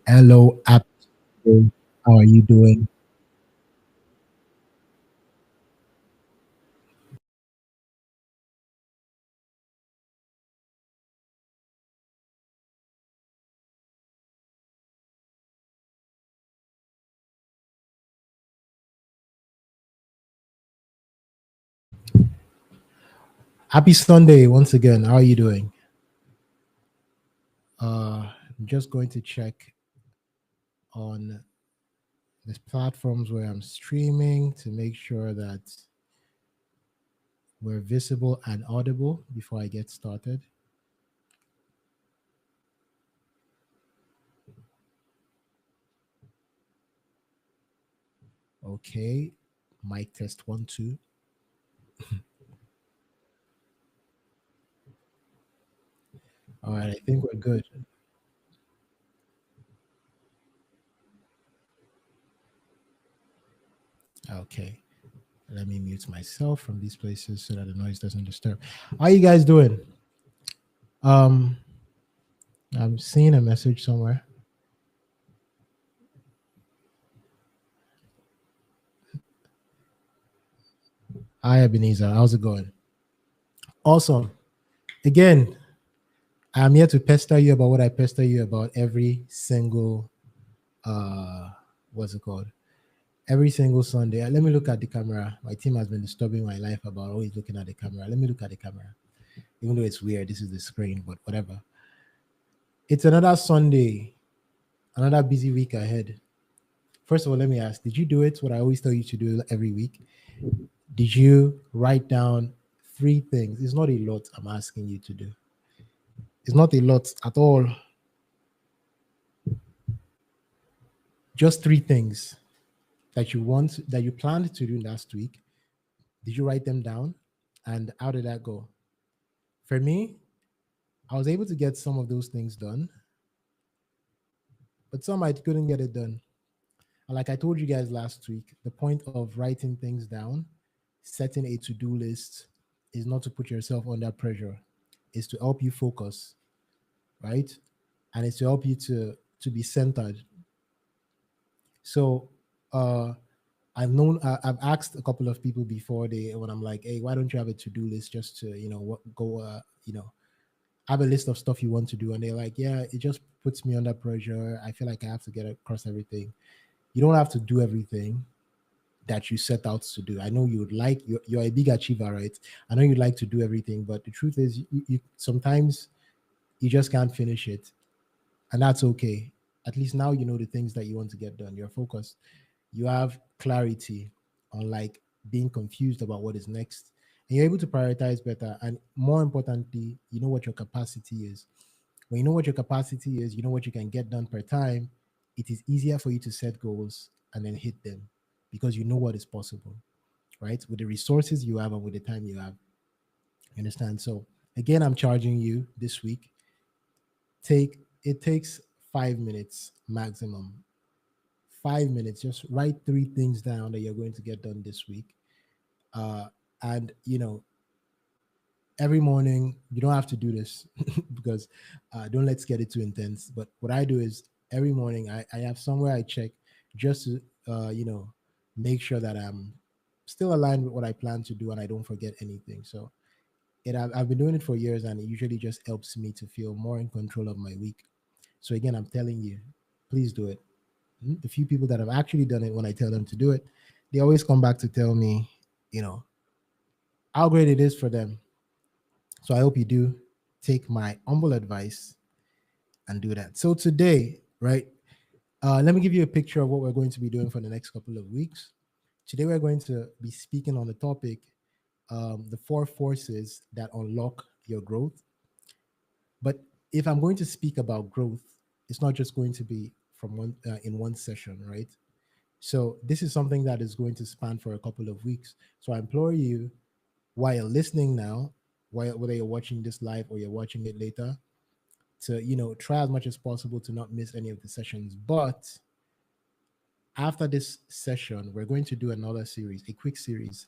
Hello, Apple. How are you doing? Happy Sunday once again. How are you doing? I'm just going to check on the platforms where I'm streaming to make sure that we're visible and audible before I get started. Okay, mic test one, two. All right, I think we're good. Okay, let me mute myself from these places so that the noise doesn't disturb. How are you guys doing? Um, I'm seeing a message somewhere. Hi, Ebenezer. How's it going? Awesome. Again, I'm here to pester you about what I pester you about every single what's it called? Every single Sunday. Let me look at the camera. My team has been disturbing my life about always looking at the camera. Let me look at the camera. Even though it's weird, this is the screen, but whatever. It's another Sunday, another busy week ahead. First of all, let me ask, did you do it? What I always tell you to do every week? Did you write down three things? It's not a lot I'm asking you to do. It's not a lot at all. Just three things that you planned to do last week. Did you write them down? And how did that go? For me, I was able to get some of those things done, but some I couldn't get it done. And like I told you guys last week, the point of writing things down, setting a to-do list, is not to put yourself under pressure. It's to help you focus, right? And it's to help you to be centered. So uh I've asked a couple of people before they when I'm like, hey, why don't you have a to-do list just to go have a list of stuff you want to do, and they're like, yeah, it just puts me under pressure. I feel like I have to get across everything. You don't have to do everything that you set out to do. I know you would like you're a big achiever, right? I know you'd like to do everything, but the truth is, you sometimes you just can't finish it, and that's okay. At least now you know the things that you want to get done. You're focused. You have clarity, unlike being confused about what is next. And you're able to prioritize better. And more importantly, you know what your capacity is. When you know what your capacity is, you know what you can get done per time, it is easier for you to set goals and then hit them because you know what is possible, right? With the resources you have and with the time you have. You understand? So again, I'm charging you this week. It takes 5 minutes maximum. 5 minutes. Just write three things down that you're going to get done this week. Uh, and every morning you don't have to do this because don't let's get it too intense. But what I do is every morning I have somewhere I check just to make sure that I'm still aligned with what I plan to do and I don't forget anything. So I've been doing it for years, and it usually just helps me to feel more in control of my week. So again, I'm telling you, please do it. The few people that have actually done it, when I tell them to do it, they always come back to tell me, you know, how great it is for them. So I hope you do take my humble advice and do that. So today, right, let me give you a picture of what we're going to be doing for the next couple of weeks. Today, we're going to be speaking on the topic, the four forces that unlock your growth. But if I'm going to speak about growth, it's not just going to be from one in one session, right? So this is something that is going to span for a couple of weeks. So I implore you, while you're listening now, whether you're watching this live or you're watching it later, to try as much as possible to not miss any of the sessions. But after this session, we're going to do another series, a quick series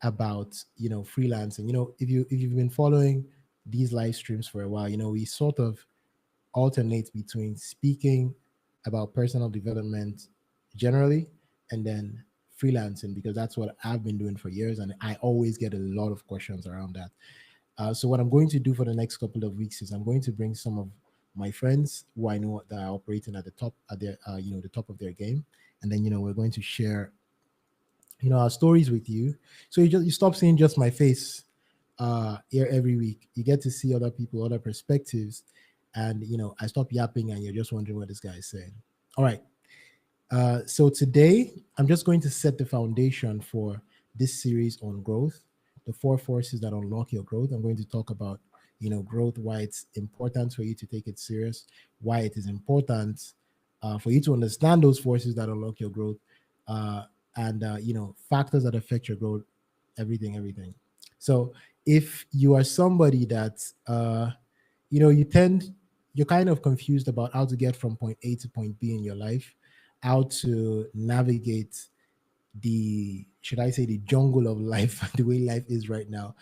about freelancing. If you've been following these live streams for a while, we sort of alternate between speaking about personal development generally, and then freelancing, because that's what I've been doing for years, and I always get a lot of questions around that. So what I'm going to do for the next couple of weeks is I'm going to bring some of my friends who I know that are operating at the top at their the top of their game, and then we're going to share our stories with you. So you stop seeing just my face here every week. You get to see other people, other perspectives, and I stop yapping and you're just wondering what this guy is saying. All right. So today, I'm just going to set the foundation for this series on growth, the four forces that unlock your growth. I'm going to talk about, growth, why it's important for you to take it serious, why it is important for you to understand those forces that unlock your growth, uh, and factors that affect your growth, everything. So if you are somebody that you're kind of confused about how to get from point A to point B in your life, how to navigate the should I say the jungle of life, the way life is right now,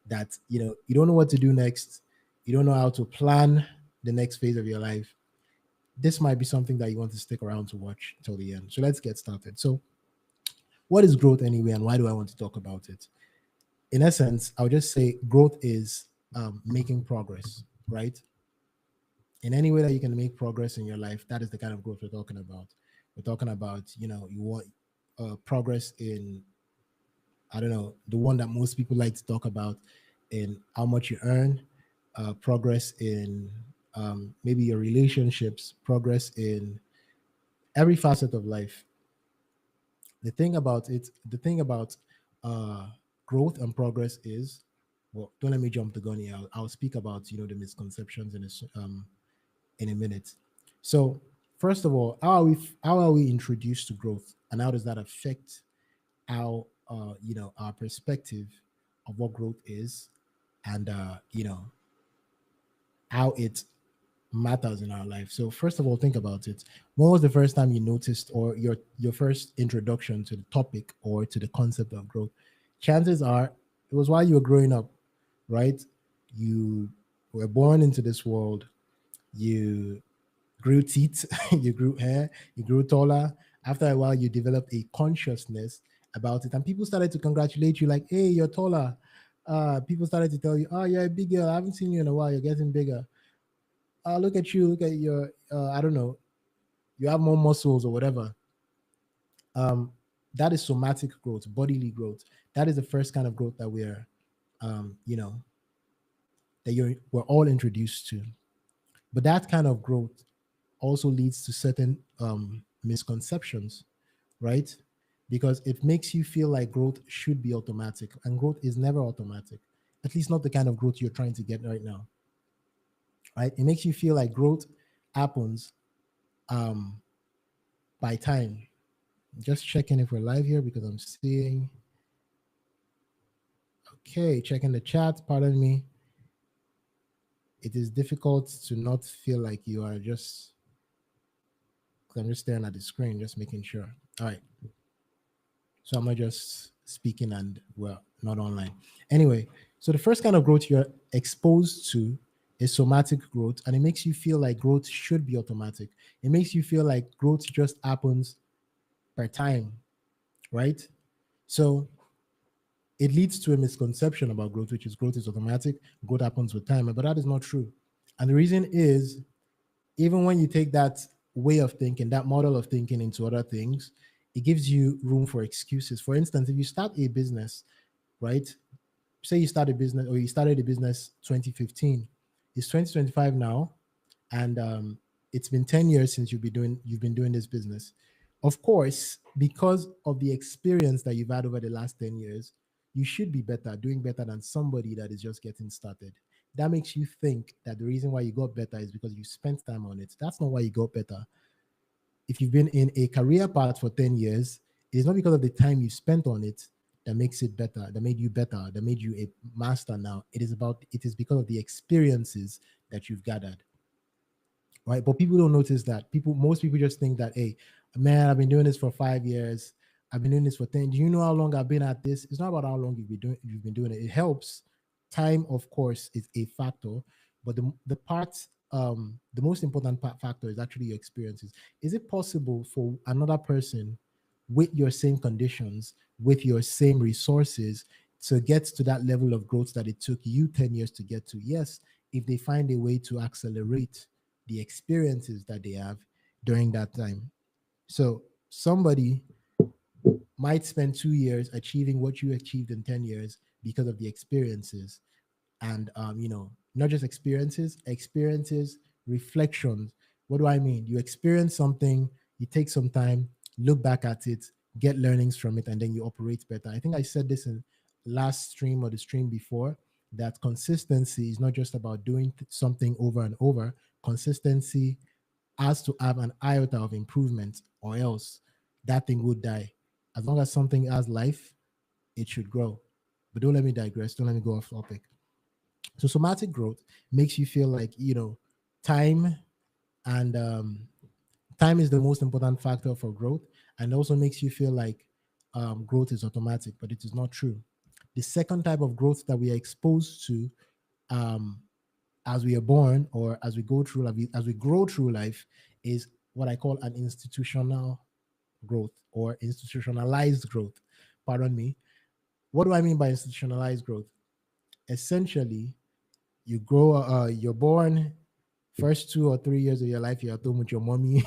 that you don't know what to do next, you don't know how to plan the next phase of your life. This might be something that you want to stick around to watch till the end. So let's get started. So what is growth anyway, and why do I want to talk about it? In essence, I'll just say growth is making progress, right? In any way that you can make progress in your life, that is the kind of growth we're talking about. We're talking about, you want progress in, I don't know, the one that most people like to talk about, in how much you earn, progress in maybe your relationships, progress in every facet of life. The thing about uh, growth and progress is, well, don't let me jump the gun here. I'll speak about the misconceptions in a minute. So, first of all, how are we introduced to growth, and how does that affect our perspective of what growth is, and how it matters in our life. So, first of all, think about it. When was the first time you noticed, or your first introduction to the topic or to the concept of growth? Chances are it was while you were growing up, right? You were born into this world. You grew teeth, you grew hair, you grew taller. After a while, you developed a consciousness about it, and people started to congratulate you, like, "Hey, you're taller." People started to tell you, "Oh, you're a big girl. I haven't seen you in a while. You're getting bigger. Look at you. Look at your, I don't know, you have more muscles or whatever." Um, that is somatic growth, bodily growth. That is the first kind of growth that um, you know, we're all introduced to. But that kind of growth also leads to certain misconceptions, right? Because it makes you feel like growth should be automatic, and growth is never automatic. At least not the kind of growth you're trying to get right now, right? It makes you feel like growth happens um, by time. Just checking if we're live here because I'm seeing. Okay, checking the chat. Pardon me. It is difficult to not feel like you are just. I'm just staring at the screen, just making sure. All right. So I'm not just speaking and well, not online. Anyway, so the first kind of growth you're exposed to is somatic growth, and it makes you feel like growth should be automatic. It makes you feel like growth just happens per time, right? So it leads to a misconception about growth, which is growth is automatic, growth happens with time, but that is not true. And the reason is, even when you take that way of thinking, that model of thinking into other things, it gives you room for excuses. For instance, if you start a business, right? Say you start a business, or you started a business 2015, it's 2025 now, and it's been 10 years since you've been doing this business. Of course, because of the experience that you've had over the last 10 years, you should be better, doing better than somebody that is just getting started. That makes you think that the reason why you got better is because you spent time on it. That's not why you got better. If you've been in a career path for 10 years, it's not because of the time you spent on it that makes it better, that made you better, that made you a master now. It is because of the experiences that you've gathered, right? But people don't notice that. Most people just think that, hey, man, I've been doing this for 5 years. I've been doing this for 10. Do you know how long I've been at this? It's not about how long you've been doing it. It helps. Time, of course, is a factor, but the part the most important factor is actually your experiences. Is it possible for another person with your same conditions, with your same resources, to get to that level of growth that it took you 10 years to get to? Yes, if they find a way to accelerate the experiences that they have during that time. So somebody might spend 2 years achieving what you achieved in 10 years because of the experiences. And not just experiences, reflections. What do I mean? You experience something, you take some time, look back at it, get learnings from it, and then you operate better. I think I said this in last stream or the stream before, that consistency is not just about doing something over and over. Consistency has to have an iota of improvement, or else that thing would die. As long as something has life, it should grow. But don't let me digress, don't let me go off topic. So somatic growth makes you feel like, time and time is the most important factor for growth, and also makes you feel like growth is automatic, but it is not true. The second type of growth that we are exposed to um, as we are born, or as we go through as we grow through life, is what I call an institutional growth, or institutionalized growth. Pardon me. What do I mean by institutionalized growth? Essentially, you're born, first 2 or 3 years of your life you're at home with your mommy,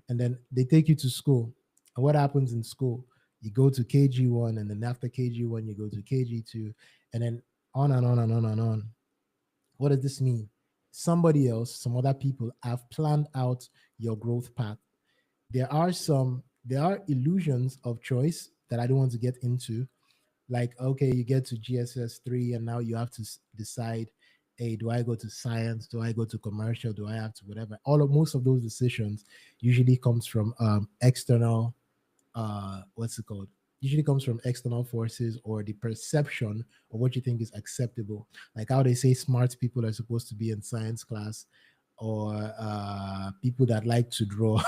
and then they take you to school. And what happens in school? You go to KG1, and then after KG1 you go to KG2, and then on and on and on and on. What does this mean? Somebody else, some other people have planned out your growth path. There are illusions of choice that I don't want to get into. Like, okay, you get to GSS 3, and now you have to decide, hey, do I go to science, do I go to commercial, do I have to whatever. Most of those decisions usually comes from external, what's it called, usually comes from external forces, or the perception of what you think is acceptable. Like how they say smart people are supposed to be in science class, or people that like to draw.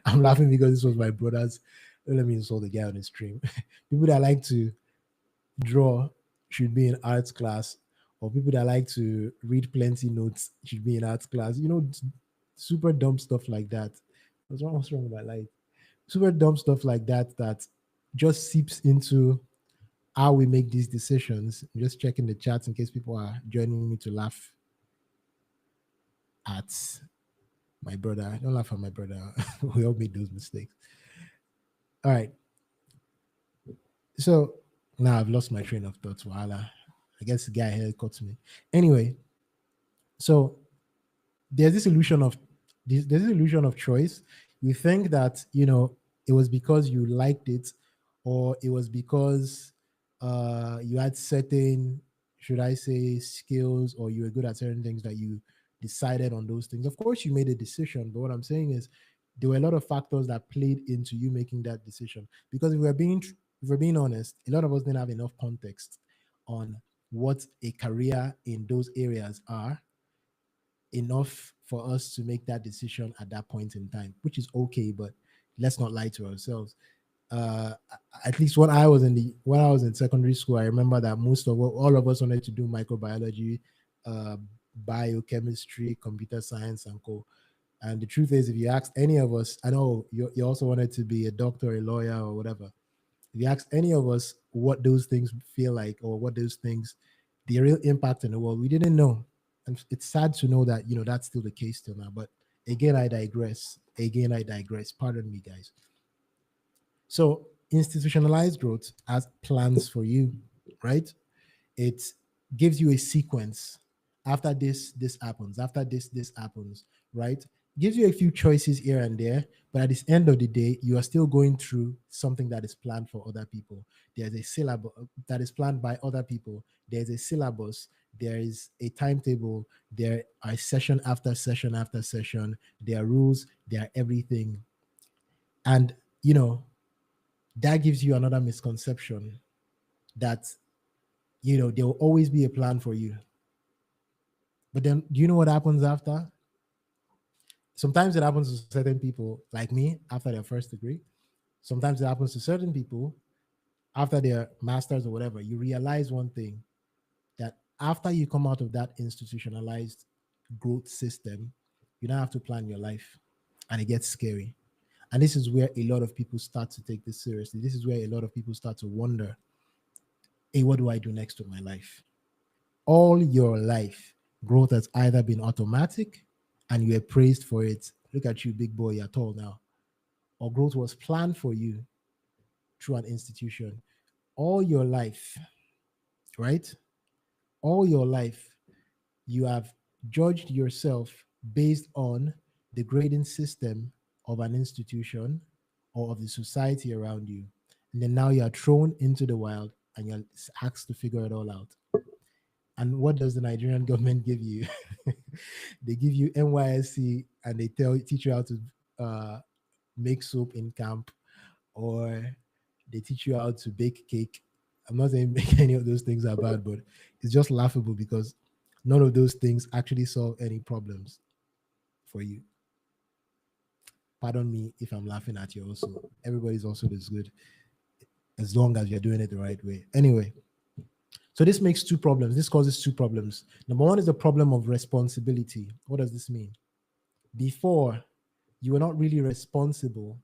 I'm laughing because this was my brother's. Let me insult the guy on the stream. People that like to draw should be in arts class, or people that like to read plenty notes should be in arts class. Super dumb stuff like that. What's wrong with my life? Super dumb stuff like that, that just seeps into how we make these decisions. I'm just checking the chats in case people are joining me to laugh at my brother. Don't laugh at my brother. We all made those mistakes. All right. So now I've lost my train of thoughts. Voila. I guess the guy here caught me. Anyway, so there's this illusion of choice. You think that it was because you liked it, or it was because you had certain, should I say, skills, or you were good at certain things, that you decided on those things. Of course you made a decision, but what I'm saying is there were a lot of factors that played into you making that decision. Because if we're being honest, a lot of us didn't have enough context on what a career in those areas are, enough for us to make that decision at that point in time, which is okay. But let's not lie to ourselves. Uh, at least when I was in secondary school, I remember that all of us wanted to do microbiology, uh, biochemistry, computer science, and co. And the truth is, if you ask any of us, I know you also wanted to be a doctor, a lawyer, or whatever. If you ask any of us what those things feel like, or what those things, the real impact in the world, we didn't know. And it's sad to know that that's still the case till now. But again, I digress. Pardon me, guys. So institutionalized growth has plans for you, right? It gives you a sequence. After this happens, after this happens, right? Gives you a few choices here and there, but at the end of the day, you are still going through something that is planned for other people. There's a syllabus that is planned by other people. There's a syllabus. There is a timetable. There are session after session after session. There are rules. There are everything. And that gives you another misconception that there will always be a plan for you. But then, do you know what happens after? Sometimes it happens to certain people, like me, after their first degree. Sometimes it happens to certain people after their masters or whatever. You realize one thing, that after you come out of that institutionalized growth system, you now have to plan your life, and it gets scary. And this is where a lot of people start to take this seriously. This is where a lot of people start to wonder, hey, what do I do next with my life? All your life, growth has either been automatic and you were praised for it. Look at you, big boy, you're tall now. Or growth was planned for you through an institution. All your life, right? All your life, you have judged yourself based on the grading system of an institution or of the society around you. And then now you are thrown into the wild and you're asked to figure it all out. And what does the Nigerian government give you? They give you NYSC and they teach you how to uh, make soap in camp, or they teach you how to bake cake. I'm not saying make any of those things are bad, but it's just laughable because none of those things actually solve any problems for you. Pardon me if I'm laughing at you also. Everybody's also as good as long as you're doing it the right way. Anyway, so this makes two problems. This causes two problems. Number one is the problem of responsibility. What does this mean? Before, you were not really responsible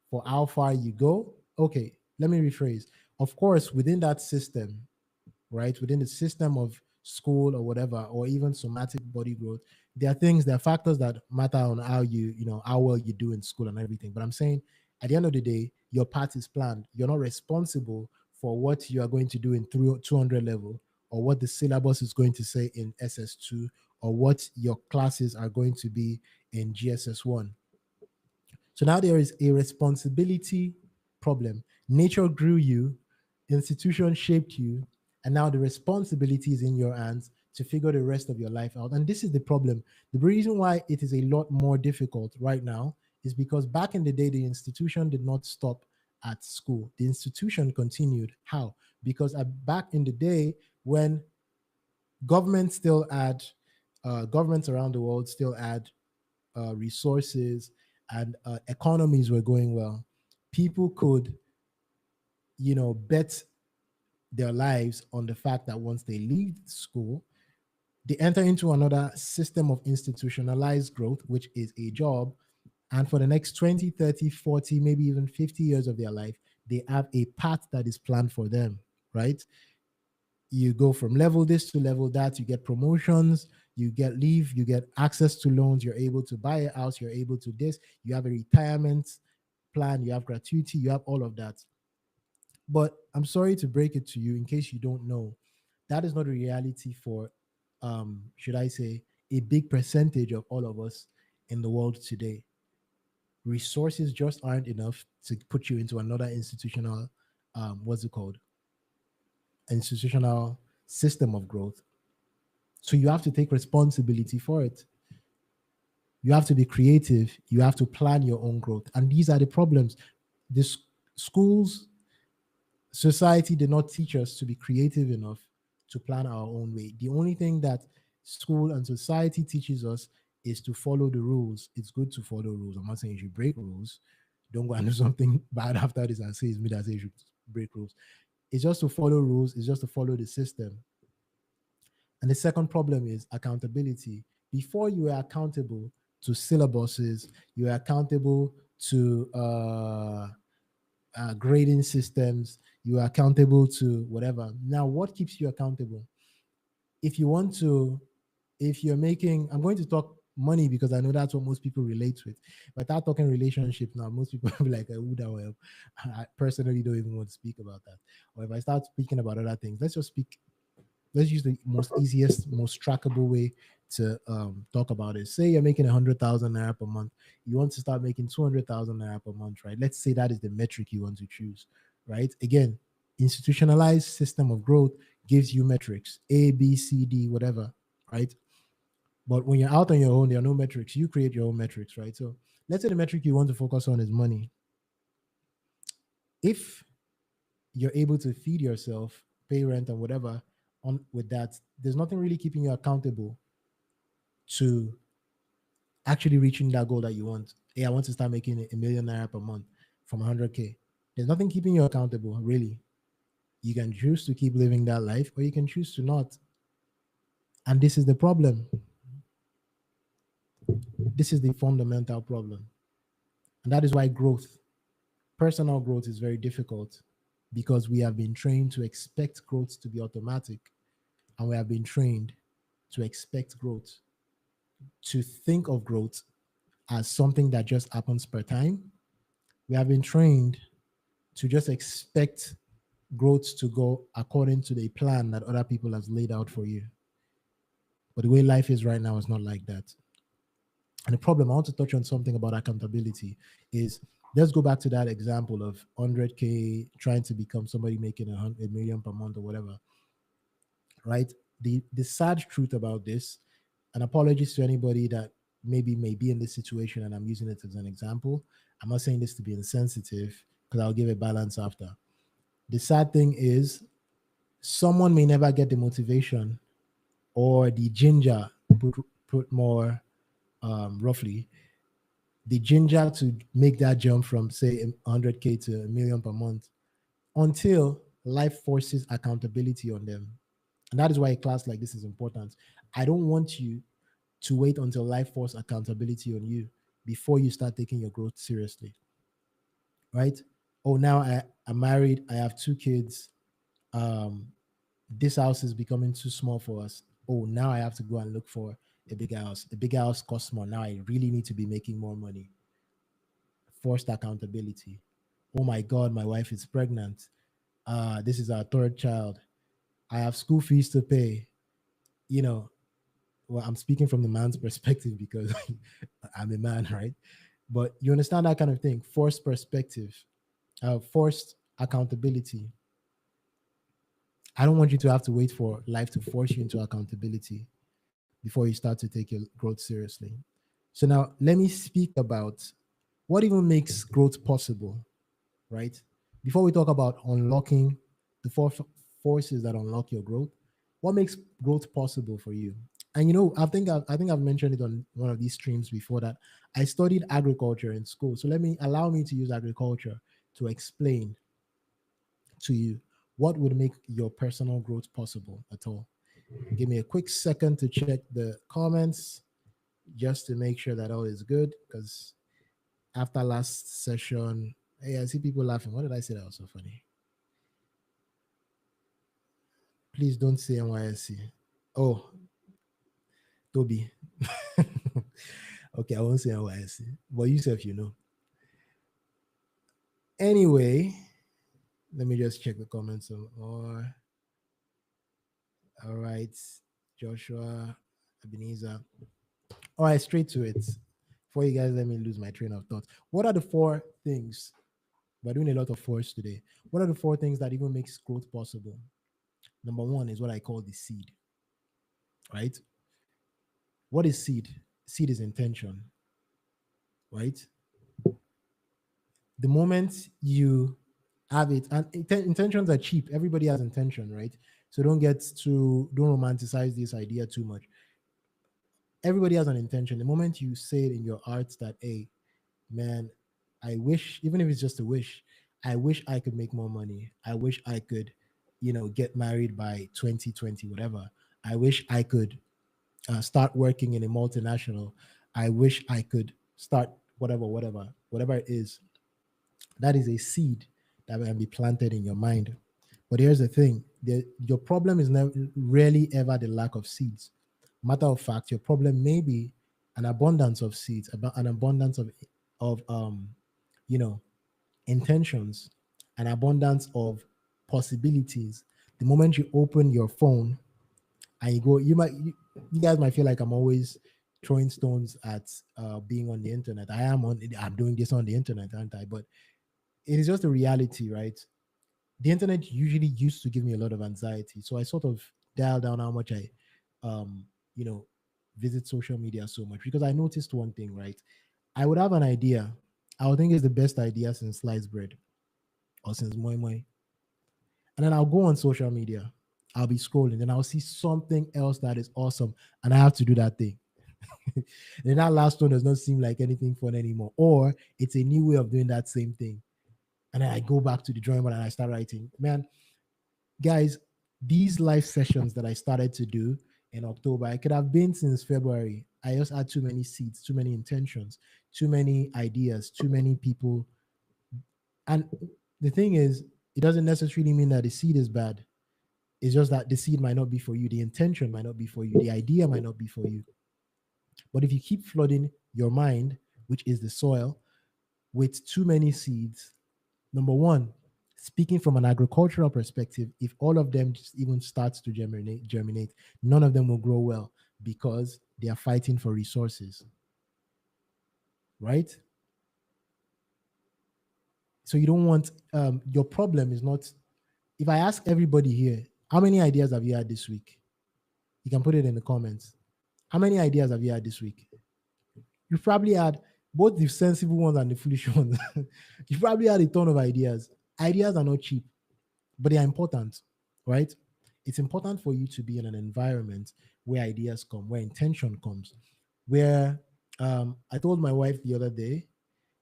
for how far you go. Okay, let me rephrase. Of course, within that system, right, within the system of school or whatever, or even somatic body growth, there are factors that matter on how how well you do in school and everything. But I'm saying at the end of the day, your path is planned. You're not responsible for what you are going to do in 200 level, or what the syllabus is going to say in SS2, or what your classes are going to be in GSS1. So now there is a responsibility problem. Nature grew you, institution shaped you, and now the responsibility is in your hands to figure the rest of your life out. And this is the problem. The reason why it is a lot more difficult right now is because back in the day, the institution did not stop at school. The institution continued. How? Because back in the day, when governments still had, governments around the world still had resources, and economies were going well, people could, bet their lives on the fact that once they leave school, they enter into another system of institutionalized growth, which is a job. And for the next 20, 30, 40, maybe even 50 years of their life, they have a path that is planned for them, right? You go from level this to level that, you get promotions, you get leave, you get access to loans, you're able to buy a house, you're able to this, you have a retirement plan, you have gratuity, you have all of that. But I'm sorry to break it to you, in case you don't know, that is not a reality for, should I say, a big percentage of all of us in the world today. Resources just aren't enough to put you into another institutional, what's it called? Institutional system of growth. So you have to take responsibility for it. You have to be creative. You have to plan your own growth. And these are the problems. The schools, society did not teach us to be creative enough to plan our own way. The only thing that school and society teaches us is to follow the rules. It's good to follow rules. I'm not saying you should break rules. Don't go and do something bad after this and say it's me that say you should break rules. It's just to follow rules. It's just to follow the system. And the second problem is accountability. Before, you were accountable to syllabuses, you were accountable to grading systems, you are accountable to whatever. Now, what keeps you accountable? If you want to, if you're making, I'm going to talk money because I know that's what most people relate with. But start talking relationship now, most people will be like, who that will help? I personally don't even want to speak about that. Or if I start speaking about other things, let's use the most easiest, most trackable way to talk about it. Say you're making 100,000 naira per month. You want to start making 200,000 naira per month, right? Let's say that is the metric you want to choose, right? Again, institutionalized system of growth gives you metrics, A, B, C, D, whatever, right? But when you're out on your own, there are no metrics. You create your own metrics, right? So let's say the metric you want to focus on is money. If you're able to feed yourself, pay rent and whatever on with that, there's nothing really keeping you accountable to actually reaching that goal that you want. Hey, I want to start making a million naira per month from 100K. There's nothing keeping you accountable, really. You can choose to keep living that life or you can choose to not. And this is the problem. This is the fundamental problem. And that is why personal growth is very difficult, because we have been trained to expect growth to be automatic, and we have been trained to expect growth, to think of growth as something that just happens per time. We have been trained to just expect growth to go according to the plan that other people have laid out for you. But the way life is right now is not like that. And the problem, I want to touch on something about accountability, is let's go back to that example of 100K trying to become somebody making a million per month or whatever, right? The sad truth about this, and apologies to anybody that maybe may be in this situation and I'm using it as an example. I'm not saying this to be insensitive, because I'll give a balance after. The sad thing is, someone may never get the motivation or the ginger, put more roughly, the ginger to make that jump from, say, 100K to a million per month, until life forces accountability on them. And that is why a class like this is important. I don't want you to wait until life forces accountability on you before you start taking your growth seriously, right? Oh, now I'm married, I have 2 kids. This house is becoming too small for us. Oh, now I have to go and look for a big house. A big house costs more. Now I really need to be making more money. Forced accountability. Oh my God, my wife is pregnant. This is our third child. I have school fees to pay. You know, well, I'm speaking from the man's perspective because I'm a man, right? But you understand that kind of thing. Forced perspective, forced accountability. I don't want you to have to wait for life to force you into accountability before you start to take your growth seriously. So now let me speak about what even makes growth possible, right? Before we talk about unlocking the forces that unlock your growth, what makes growth possible for you? And I think I've mentioned it on one of these streams before, that I studied agriculture in school. So allow me to use agriculture to explain to you what would make your personal growth possible at all. Give me a quick second to check the comments just to make sure that all is good, because after last session, hey, I see people laughing. What did I say that was so funny? Please don't say NYSC. Oh, Toby. Okay, I won't say NYSC, but you say if you know. Anyway, let me just check the comments some more. All right, Joshua, Ebenezer. All right, straight to it. For you guys, let me lose my train of thought. What are the 4 things? We're doing a lot of force today. What are the 4 things that even makes growth possible? Number 1 is what I call the seed, right? What is seed? Seed is intention, right? The moment you have it, and intentions are cheap. Everybody has intention, right? So don't romanticize this idea too much. Everybody has an intention. The moment you say it in your heart that, hey, man, I wish, even if it's just a wish, I wish I could make more money. I wish I could, get married by 2020, whatever. I wish I could start working in a multinational. I wish I could start whatever it is. That is a seed that can be planted in your mind. But here's the thing: your problem is never, rarely ever the lack of seeds. Matter of fact, your problem may be an abundance of seeds, an abundance of you know, intentions, an abundance of possibilities. The moment you open your phone and you go, you guys might feel like I'm always throwing stones at being on the internet. I'm doing this on the internet, aren't I? But it is just a reality, right? The internet usually used to give me a lot of anxiety, so I sort of dial down how much I, um, you know, visit social media so much, because I noticed one thing, right? I would have an idea. I would think it's the best idea since sliced bread or since moi moi, and then I'll go on social media. I'll be scrolling, and I'll see something else that is awesome, and I have to do that thing. And that last one does not seem like anything fun anymore, or it's a new way of doing that same thing. And then I go back to the drawing board and I start writing. Man, guys, these live sessions that I started to do in October, I could have been since February. I just add too many seeds, too many intentions, too many ideas, too many people. And the thing is, it doesn't necessarily mean that the seed is bad. It's just that the seed might not be for you, the intention might not be for you, the idea might not be for you. But if you keep flooding your mind, which is the soil, with too many seeds, number one, speaking from an agricultural perspective, if all of them just even starts to germinate, none of them will grow well because they are fighting for resources, right? So you don't want your problem is not. If I ask everybody here, how many ideas have you had this week? You can put it in the comments. How many ideas have you had this week? You probably had both the sensible ones and the foolish ones. You probably had a ton of ideas. Ideas are not cheap, but they are important, right? It's important for you to be in an environment where ideas come, where intention comes, where I told my wife the other day,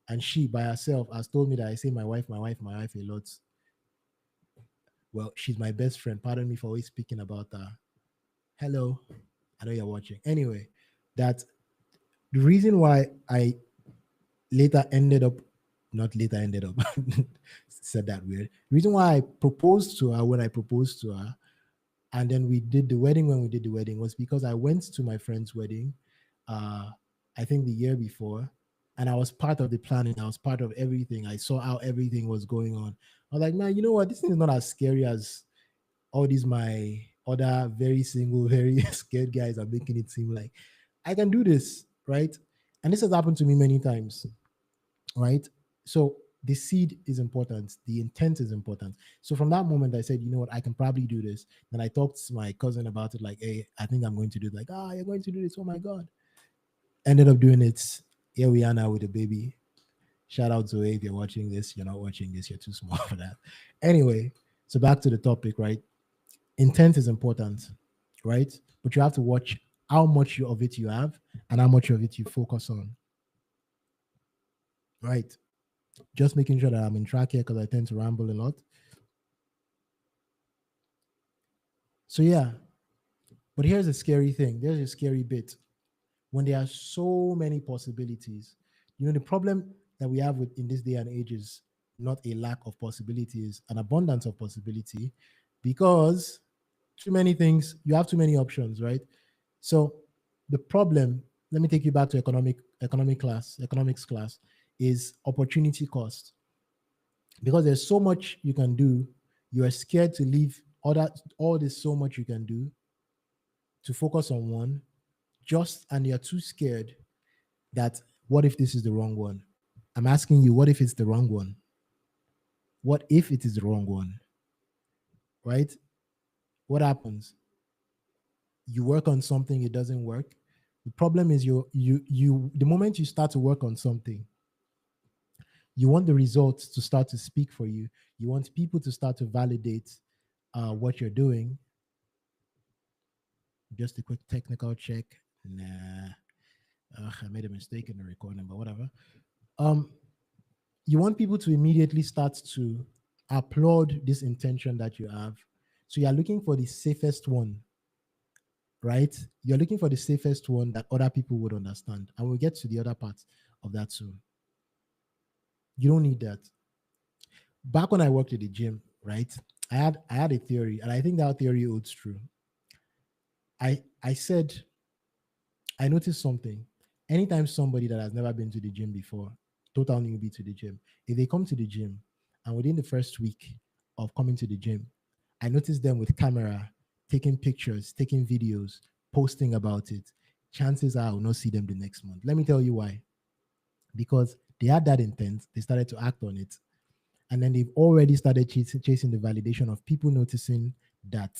and she by herself has told me that I say my wife, my wife, my wife a lot. Well, she's my best friend. Pardon me for always speaking about her. Hello, I know you're watching. Anyway, that the reason why I later ended up, not later ended up, said that weird. The reason why I proposed to her when I proposed to her, and then we did the wedding when we did the wedding, was because I went to my friend's wedding, uh, I think the year before, and I was part of the planning. I was part of everything. I saw how everything was going on. I was like, man, you know what? This thing is not as scary as all these my other very single, very scared guys are making it seem like. I can do this, right? And this has happened to me many times, right? So the seed is important, the intent is important. So from that moment, I said, you know what, I can probably do this. Then I talked to my cousin about it, like, hey, I think I'm going to do it. Like, you're going to do this? Oh my God. Ended up doing it. Here we are now with a baby. Shout out to if you're watching this, you're not watching this, you're too small for that. Anyway, so back to the topic, right? Intent is important, right? But you have to watch how much of it you have and how much of it you focus on, right? Just making sure that I'm in track here because I tend to ramble a lot. So yeah, but here's a scary thing. There's a scary bit when there are so many possibilities. You know, the problem that we have with in this day and age is not a lack of possibilities, an abundance of possibility, because too many things, you have too many options, right? So the problem, let me take you back to economics class, is opportunity cost. Because there's so much you can do, you are scared to leave all this so much you can do to focus on one, and you're too scared that what if this is the wrong one? I'm asking you, what if it's the wrong one? What if it is the wrong one? Right? What happens? You work on something, it doesn't work. The problem is the moment you start to work on something, you want the results to start to speak for you. You want people to start to validate what you're doing. Just a quick technical check. Nah, I made a mistake in the recording, but whatever. Um, you want people to immediately start to applaud this intention that you have. So you're looking for the safest one, right? You're looking for the safest one that other people would understand. And we'll get to the other part of that soon. You don't need that. Back when I worked at the gym, right? I had a theory, and I think that theory holds true. I said I noticed something. Anytime somebody that has never been to the gym before, total newbie to the gym, if they come to the gym and within the first week of coming to the gym, I noticed them with camera, taking pictures, taking videos, posting about it, chances are I will not see them the next month. Let me tell you why. Because they had that intent, they started to act on it. And then they've already started chasing the validation of people noticing that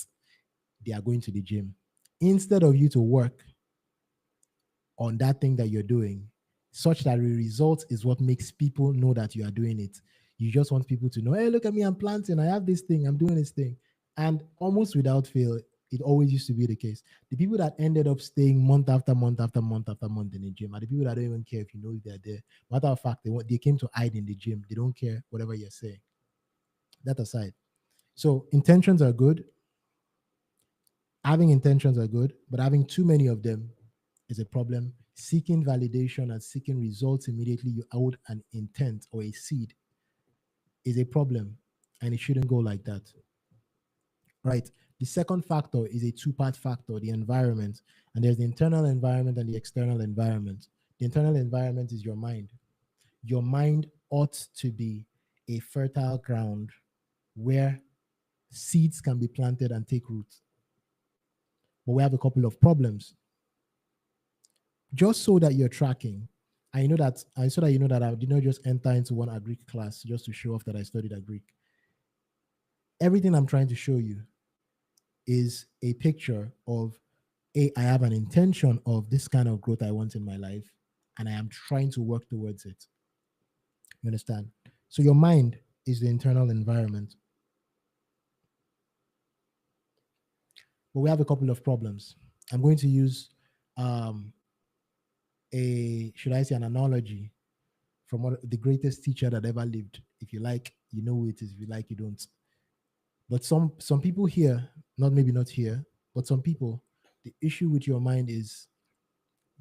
they are going to the gym. Instead of you to work on that thing that you're doing, such that the result is what makes people know that you are doing it. You just want people to know, hey, look at me, I'm planting, I have this thing, I'm doing this thing. And almost without fail, it always used to be the case. The people that ended up staying month after month after month after month in the gym are the people that don't even care if you know if they're there. Matter of fact, they came to hide in the gym. They don't care whatever you're saying. That aside. So intentions are good. Having intentions are good, but having too many of them is a problem. Seeking validation and seeking results immediately out an intent or a seed is a problem, and it shouldn't go like that. Right. The second factor is a two-part factor, the environment. And there's the internal environment and the external environment. The internal environment is your mind. Your mind ought to be a fertile ground where seeds can be planted and take root. But we have a couple of problems. Just so that you're tracking, so that you know that I did not just enter into one Agric class just to show off that I studied Agric. Everything I'm trying to show you is a picture of I have an intention of this kind of growth I want in my life, and I am trying to work towards it. You understand? So your mind is the internal environment. But we have a couple of problems. I'm going to use should I say, an analogy from the greatest teacher that ever lived. If you like, you know who it is. If you like, you don't. But some people here, maybe not here, but some people, the issue with your mind is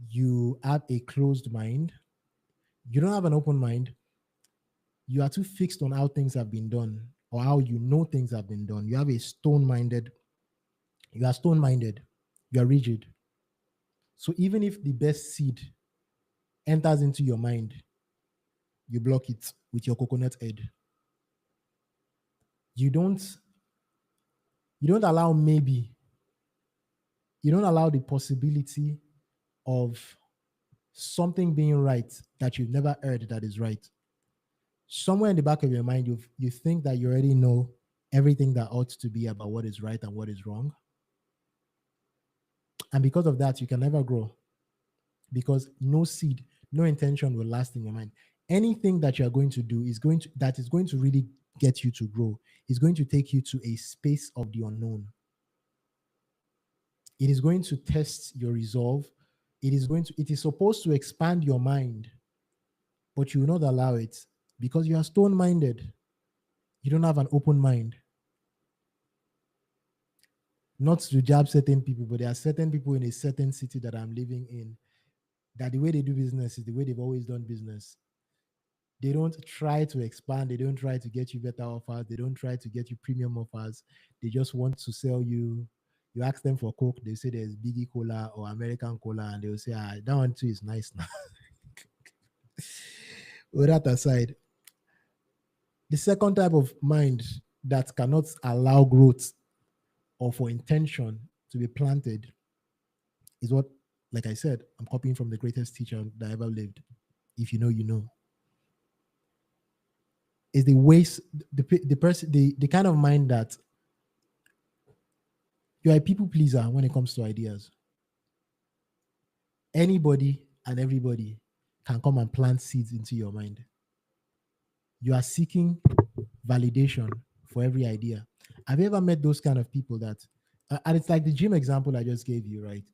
you have a closed mind. You don't have an open mind. You are too fixed on how things have been done or how you know things have been done. You have a stone-minded. You are stone-minded. You are rigid. So even if the best seed enters into your mind, you block it with your coconut head. You don't allow you don't allow the possibility of something being right that you've never heard that is right. Somewhere in the back of your mind, you think that you already know everything that ought to be about what is right and what is wrong. And because of that, you can never grow, because no seed, no intention will last in your mind. Anything that you're going to do is going to really get you to grow, is going to take you to a space of the unknown. It is going to test your resolve. It is supposed to expand your mind, but you will not allow it because you are stone-minded. You don't have an open mind. Not to jab certain people, but there are certain people in a certain city that I'm living in that the way they do business is the way they've always done business. They don't try to expand. They don't try to get you better offers. They don't try to get you premium offers. They just want to sell you. You ask them for Coke, they say there's Biggie Cola or American Cola, and they'll say, that one too is nice now. With that aside, the second type of mind that cannot allow growth or for intention to be planted is what, like I said, I'm copying from the greatest teacher that ever lived. If you know, you know. Is the waste, the kind of mind that you're a people pleaser when it comes to ideas. Anybody and everybody can come and plant seeds into your mind. You are seeking validation for every idea. Have you ever met those kind of people that, and it's like the gym example I just gave you, right?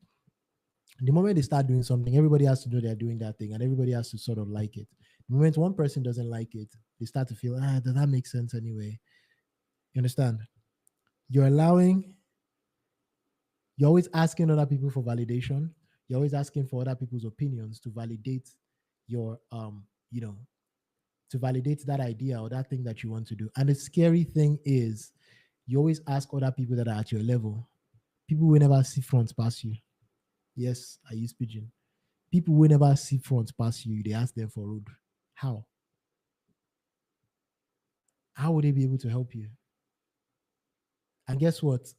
The moment they start doing something, everybody has to know they're doing that thing, and everybody has to sort of like it. The moment one person doesn't like it, they start to feel, does that make sense anyway? You understand? You're always asking other people for validation. You're always asking for other people's opinions to validate your, to validate that idea or that thing that you want to do. And the scary thing is, you always ask other people that are at your level. People will never see front past you. Yes, I use pigeon. People will never see front past you. They ask them for road. How? How would they be able to help you? And guess what?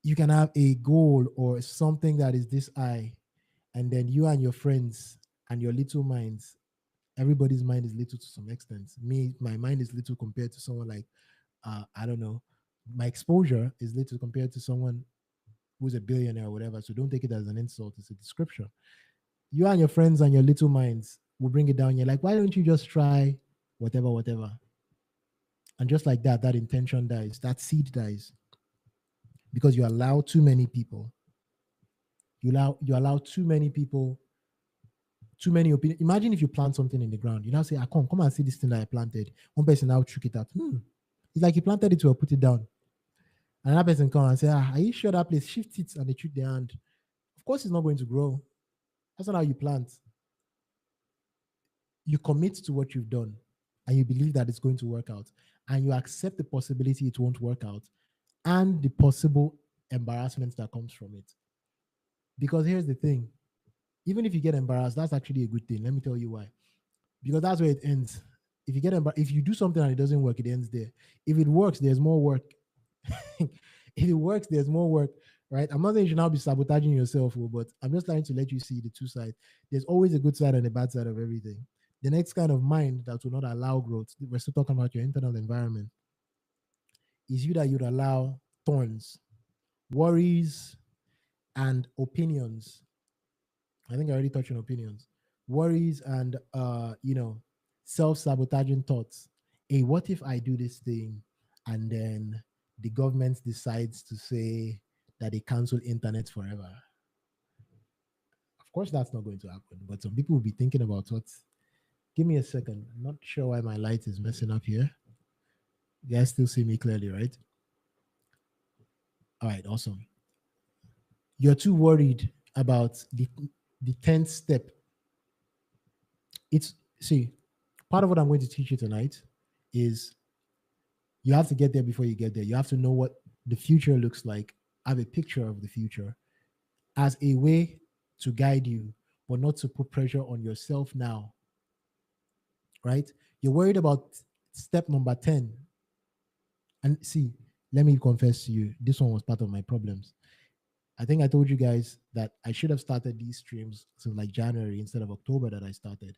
You can have a goal or something that is this high, and then you and your friends and your little minds, everybody's mind is little to some extent. My mind is little compared to someone like, I don't know, my exposure is little compared to someone who's a billionaire or whatever. So don't take it as an insult. It's a description. You and your friends and your little minds will bring it down. You're like, why don't you just try whatever? And just like that, that intention dies, that seed dies, because you allow too many people. You allow too many people, too many opinions. Imagine if you plant something in the ground. You now say, come and see this thing that I planted. One person now took it out. It's like he planted it to put it down. Another person come and say, are you sure that place? Shift it, and they shoot their hand. Of course, it's not going to grow. That's not how you plant. You commit to what you've done and you believe that it's going to work out, and you accept the possibility it won't work out and the possible embarrassment that comes from it. Because here's the thing, even if you get embarrassed, that's actually a good thing. Let me tell you why. Because that's where it ends. If you if you do something and it doesn't work, it ends there. If it works, there's more work. If it works, there's more work, right? I'm not saying you should now be sabotaging yourself, but I'm just trying to let you see the two sides. There's always a good side and a bad side of everything. The next kind of mind that will not allow growth, we're still talking about your internal environment, is you that you'd allow thorns, worries, and opinions. I think I already touched on opinions, worries, and self-sabotaging thoughts. Hey, what if I do this thing and then the government decides to say that they cancel internet forever? Of course, that's not going to happen. But some people will be thinking about what. Give me a second. I'm not sure why my light is messing up here. You guys still see me clearly, right? All right, awesome. You're too worried about the 10th step. It's see, part of what I'm going to teach you tonight is you have to get there before you get there. You have to know what the future looks like, have a picture of the future as a way to guide you, but not to put pressure on yourself now, right? You're worried about step number 10. And see, let me confess to you, this one was part of my problems. I think I told you guys that I should have started these streams since like January instead of October that I started.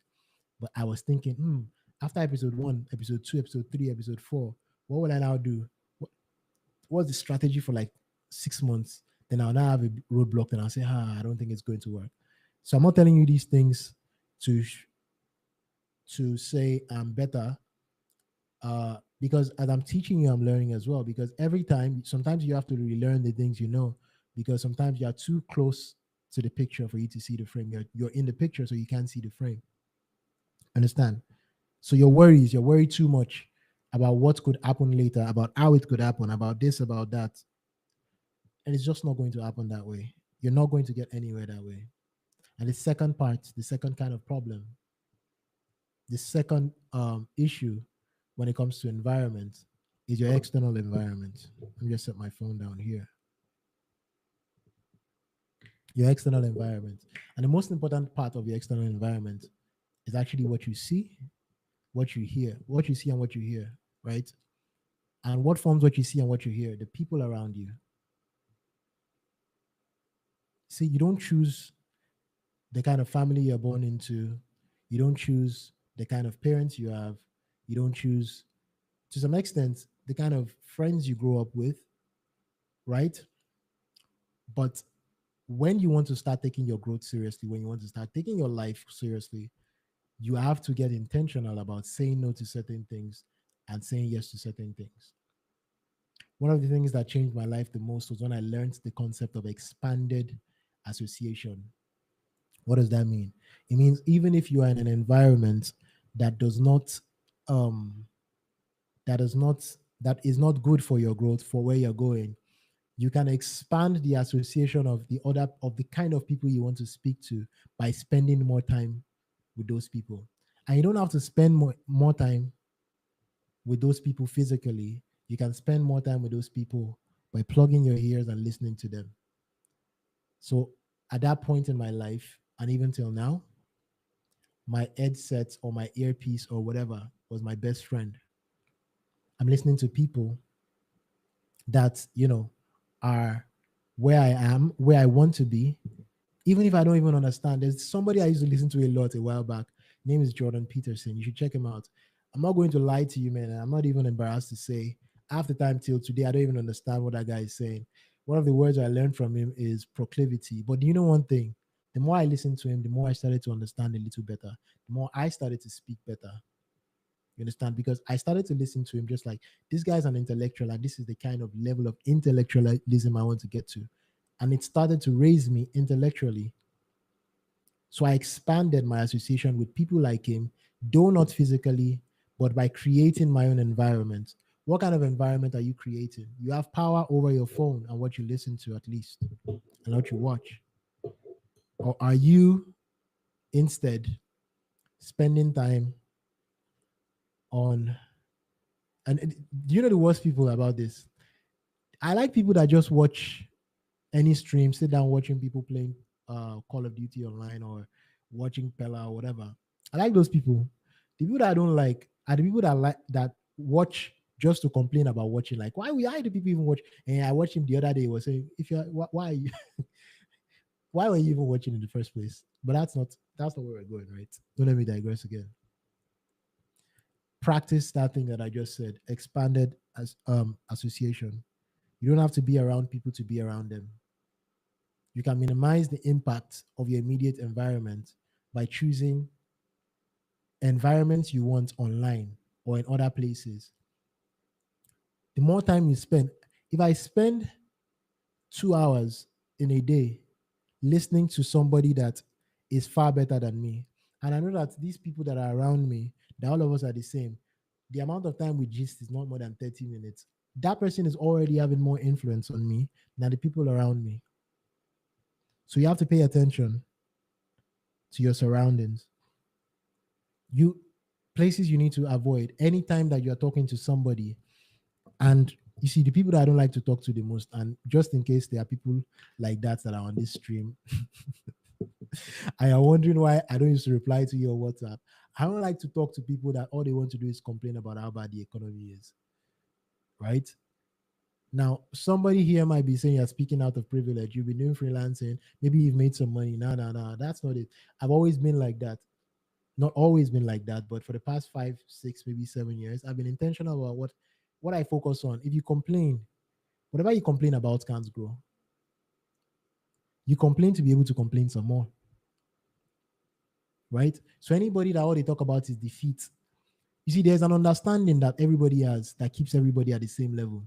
But I was thinking, after episode 1, episode 2, episode 3, episode 4, what will I now do? What's the strategy for like 6 months? Then I'll now have a roadblock and I'll say, I don't think it's going to work. So I'm not telling you these things to say I'm better, because as I'm teaching you, I'm learning as well. Because every time, sometimes you have to relearn the things you know, because sometimes you are too close to the picture for you to see the frame. You're in the picture, so you can't see the frame. Understand? So your worries, you're worried too much about what could happen later, about how it could happen, about this, about that. And it's just not going to happen that way. You're not going to get anywhere that way. And the second part, the second kind of problem, the second issue when it comes to environment is your external environment. Let me just set my phone down here. Your external environment. And the most important part of your external environment is actually what you see, what you hear, what you see and what you hear, right? And what forms what you see and what you hear? The people around you. See, you don't choose the kind of family you're born into. You don't choose the kind of parents you have. You don't choose, to some extent, the kind of friends you grow up with, right? But when you want to start taking your growth seriously, when you want to start taking your life seriously, you have to get intentional about saying no to certain things and saying yes to certain things. One of the things that changed my life the most was when I learned the concept of expanded association. What does that mean? It means even if you are in an environment that does not, um, that is not good for your growth, for where you're going, you can expand the association of the kind of people you want to speak to by spending more time with those people. And you don't have to spend more time with those people physically. You can spend more time with those people by plugging your ears and listening to them. So at that point in my life, and even till now, my headset or my earpiece or whatever was my best friend. I'm listening to people that, are where I am, where I want to be, even if I don't even understand. There's somebody I used to listen to a lot a while back. His name is Jordan Peterson. You should check him out. I'm not going to lie to you, man. And I'm not even embarrassed to say, half the time till today, I don't even understand what that guy is saying. One of the words I learned from him is proclivity. But do you know one thing? The more I listened to him, the more I started to understand a little better. The more I started to speak better. You understand? Because I started to listen to him just like, this guy's an intellectual, and this is the kind of level of intellectualism I want to get to. And it started to raise me intellectually. So I expanded my association with people like him, though not physically, but by creating my own environment. What kind of environment are you creating? You have power over your phone and what you listen to, at least, and what you watch. Or are you instead spending time on, and do you know the worst people about this? I like people that just watch any stream, sit down watching people playing Call of Duty online or watching Pella or whatever. I like those people. The people that I don't like are the people that watch just to complain about watching. Like, why do people even watch? And I watched him the other day. He was saying, if you're why are you, why were you even watching in the first place? But that's not where we're going, right? Don't let me digress again. Practice that thing that I just said. Expanded as association. You don't have to be around people to be around them. You can minimize the impact of your immediate environment by choosing environments you want online or in other places. The more time you spend, if I spend 2 hours in a day listening to somebody that is far better than me, and I know that these people that are around me, that all of us are the same, the amount of time we gist is not more than 30 minutes. That person is already having more influence on me than the people around me. So you have to pay attention to your surroundings. You places you need to avoid anytime that you're talking to somebody. And you see, the people that I don't like to talk to the most, and just in case there are people like that are on this stream, I am wondering why I don't used to reply to your WhatsApp. I don't like to talk to people that all they want to do is complain about how bad the economy is. Right? Now, somebody here might be saying you're speaking out of privilege. You've been doing freelancing. Maybe you've made some money. No. That's not it. I've always been like that. Not always been like that, but for the past 5, 6, maybe 7 years, I've been intentional about what I focus on. If you complain, whatever you complain about can't grow. You complain to be able to complain some more. Right? So anybody that all they talk about is defeat. You see, there's an understanding that everybody has that keeps everybody at the same level.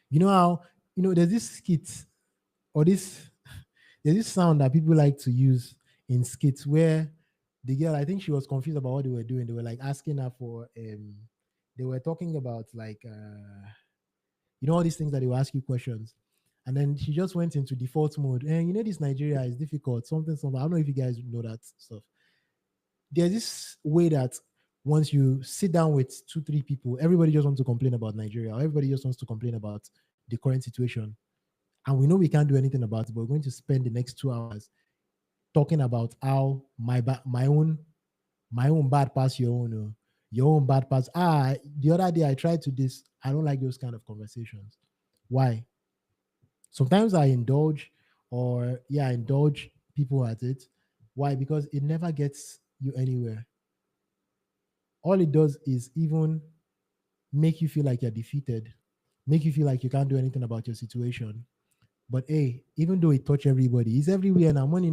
You know how, there's this skit or there's this sound that people like to use in skits where the girl, I think she was confused about what they were doing. They were like asking her for they were talking about like all these things that they will ask you questions. And then she just went into default mode. And this Nigeria is difficult, something. I don't know if you guys know that stuff. There's this way that once you sit down with 2, 3 people, everybody just wants to complain about Nigeria, or everybody just wants to complain about the current situation. And we know we can't do anything about it, but we're going to spend the next 2 hours talking about how my own bad pass your own bad pass. The other day I tried to this. I don't like those kind of conversations. Why? Sometimes I indulge, I indulge people at it. Why? Because it never gets you anywhere. All it does is even make you feel like you're defeated, make you feel like you can't do anything about your situation. But hey, even though it touch everybody, it's everywhere now. Money,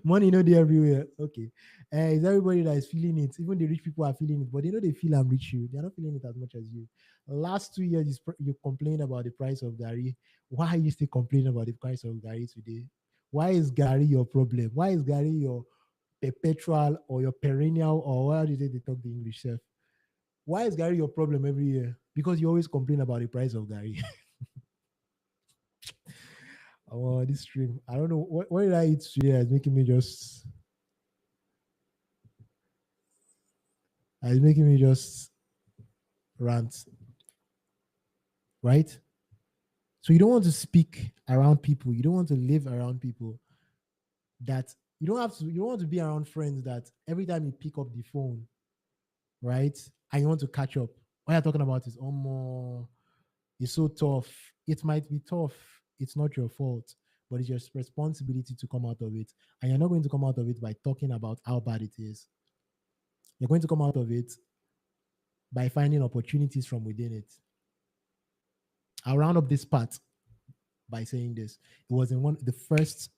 money, everywhere. Okay, it's everybody that is feeling it. Even the rich people are feeling it, but they feel I'm rich. They are not feeling it as much as you. Last 2 years, you complain about the price of Gary. Why are you still complaining about the price of Gary today? Why is Gary your problem? Why is Gary your perpetual or your perennial, or why do they talk the English, chef? Why is Gary your problem every year? Because you always complain about the price of Gary. Oh, this stream. I don't know what did I eat today that's making me just. It's making me just rant, right? So you don't want to speak around people. You don't want to live around people that you don't have to. You don't want to be around friends that every time you pick up the phone, right, and you want to catch up, what you're talking about is, oh, more. It's so tough. It might be tough. It's not your fault, but it's your responsibility to come out of it. And you're not going to come out of it by talking about how bad it is. You're going to come out of it by finding opportunities from within it. I'll round up this part by saying this. It was in the first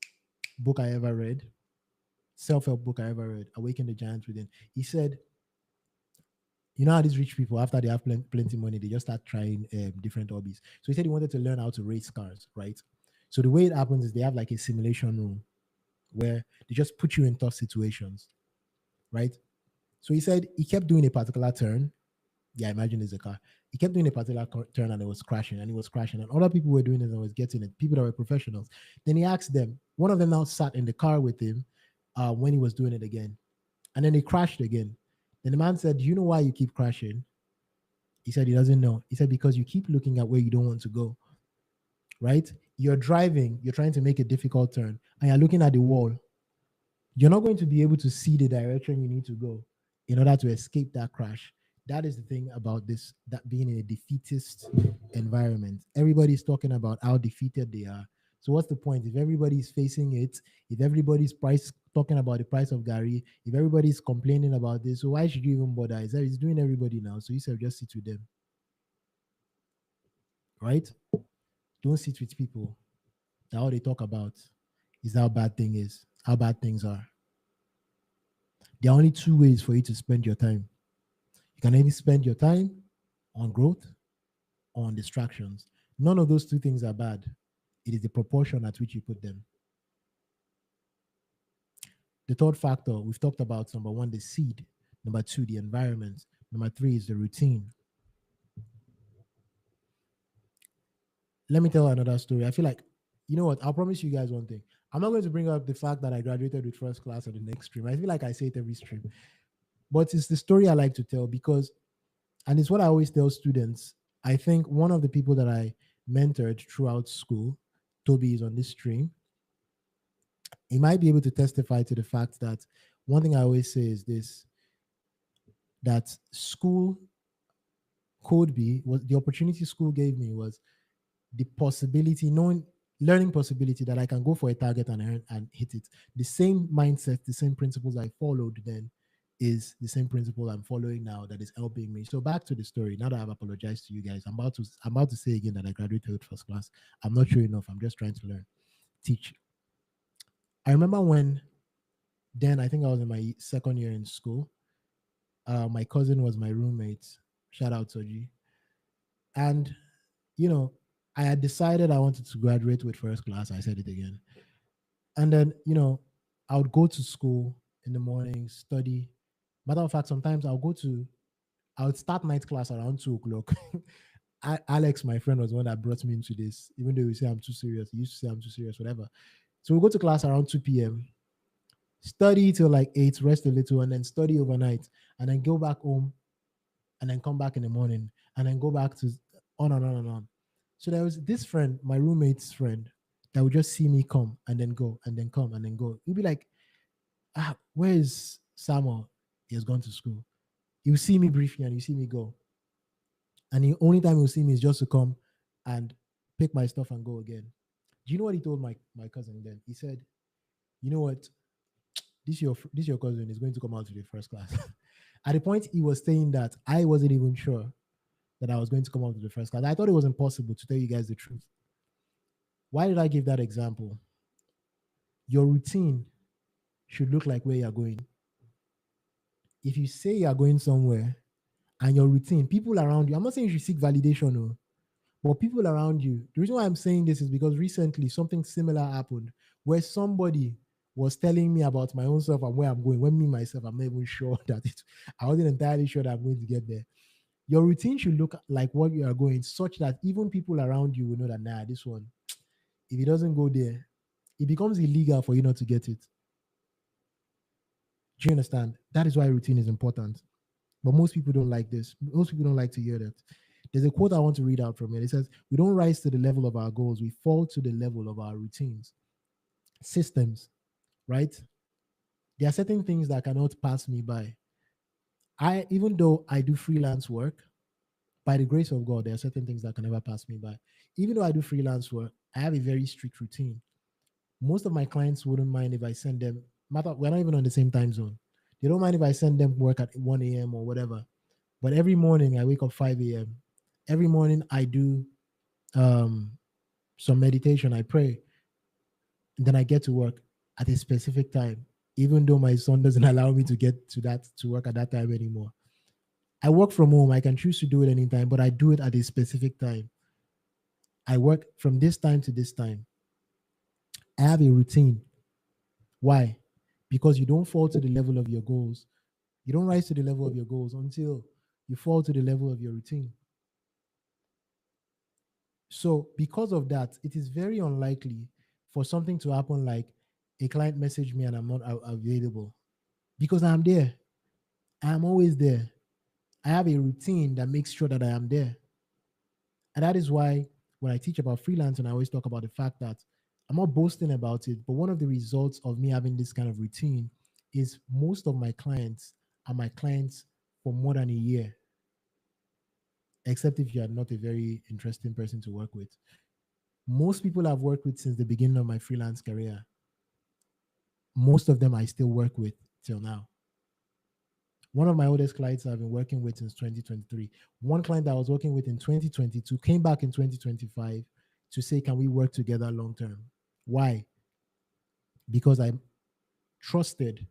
book I ever read, self-help book I ever read, Awaken the Giant Within. He said, you know how these rich people, after they have plenty money, they just start trying different hobbies. So he said he wanted to learn how to race cars, right? So the way it happens is they have like a simulation room where they just put you in tough situations, right? So he said he kept doing a particular turn. Yeah, imagine it's a car. He kept doing a particular turn and it was crashing and it was crashing. And other people were doing it and was getting it, people that were professionals. Then he asked them, one of them now sat in the car with him when he was doing it again. And then he crashed again. Then the man said, "Do you know why you keep crashing?" He said he doesn't know. He said, "Because you keep looking at where you don't want to go, right? You're driving, you're trying to make a difficult turn, and you're looking at the wall. You're not going to be able to see the direction you need to go in order to escape that crash." That is the thing about this, that being in a defeatist environment. Everybody's talking about how defeated they are. So what's the point? If everybody's facing it, if everybody's price talking about the price of Gary, if everybody's complaining about this, so why should you even bother? It's doing everybody now. So you said just sit with them, right? Don't sit with people that all they talk about is how bad thing is, how bad things are. There are only two ways for you to spend your time. You can either spend your time on growth or on distractions. None of those two things are bad. It is the proportion at which you put them. The third factor we've talked about: number one, the seed; number two, the environment; number three is the routine. Let me tell another story. I feel like, you know what? I'll promise you guys one thing. I'm not going to bring up the fact that I graduated with first class on the next stream. I feel like I say it every stream, but it's the story I like to tell because, and it's what I always tell students. I think one of the people that I mentored throughout school, Toby, is on this stream. He might be able to testify to the fact that one thing I always say is this: that school could be, was the opportunity school gave me was the possibility, knowing, learning possibility that I can go for a target and hit it. The same mindset, the same principles I followed then is the same principle I'm following now that is helping me. So back to the story. Now that I've apologized to you guys, I'm about to say again that I graduated with first class. I'm not sure enough. I'm just trying to learn, teach. I remember when then I think I was in my second year in school. My cousin was my roommate. Shout out Soji. And you know, I had decided I wanted to graduate with first class. I said it again. And then, I would go to school in the morning, study. Matter of fact, sometimes I would start night class around 2 o'clock. Alex, my friend, was the one that brought me into this, even though he say I'm too serious. He used to say I'm too serious, whatever. So we go to class around 2 p.m., study till like 8, rest a little, and then study overnight, and then go back home, and then come back in the morning, and then go back to on and on and on. So there was this friend, my roommate's friend, that would just see me come and then go and then come and then go. He'd be like, where is Samuel? He has gone to school. You see me briefly and you see me go. And the only time he'll see me is just to come and pick my stuff and go again. Do you know what he told my cousin then? He said, you know what? This your cousin is going to come out to the first class. At the point he was saying that, I wasn't even sure that I was going to come out to the first class. I thought it was impossible, to tell you guys the truth. Why did I give that example? Your routine should look like where you're going. If you say you're going somewhere and your routine, people around you, I'm not saying you should seek validation, no, but people around you, the reason why I'm saying this is because recently something similar happened where somebody was telling me about my own self and where I'm going. When me myself, I'm not even sure that I wasn't entirely sure that I'm going to get there. Your routine should look like what you are going, such that even people around you will know that, nah, this one, if it doesn't go there, it becomes illegal for you not to get it. Do you understand? That is why routine is important. But most people don't like this. Most people don't like to hear that. There's a quote I want to read out from it. It says, we don't rise to the level of our goals, we fall to the level of our routines, systems, right? There are certain things that cannot pass me by. Even though I do freelance work, by the grace of God, there are certain things that can never pass me by. Even though I do freelance work, I have a very strict routine. Most of my clients wouldn't mind if I send them, we're not even on the same time zone. They don't mind if I send them work at 1 a.m. or whatever. But every morning I wake up 5 a.m. Every morning I do some meditation, I pray, and then I get to work at a specific time, even though my son doesn't allow me to get to work at that time anymore. I work from home. I can choose to do it anytime, but I do it at a specific time. I work from this time to this time. I have a routine. Why? Because you don't fall to the level of your goals. You don't rise to the level of your goals until you fall to the level of your routine. So because of that, it is very unlikely for something to happen like a client message me and I'm not available, because I'm there. I'm always there. I have a routine that makes sure that I am there. And that is why when I teach about freelancing, I always talk about the fact that I'm not boasting about it, but one of the results of me having this kind of routine is most of my clients are my clients for more than a year, except if you are not a very interesting person to work with. Most people I've worked with since the beginning of my freelance career, most of them I still work with till now. One of my oldest clients I've been working with since 2023. One client that I was working with in 2022 came back in 2025 to say, can we work together long term? Why? Because I trusted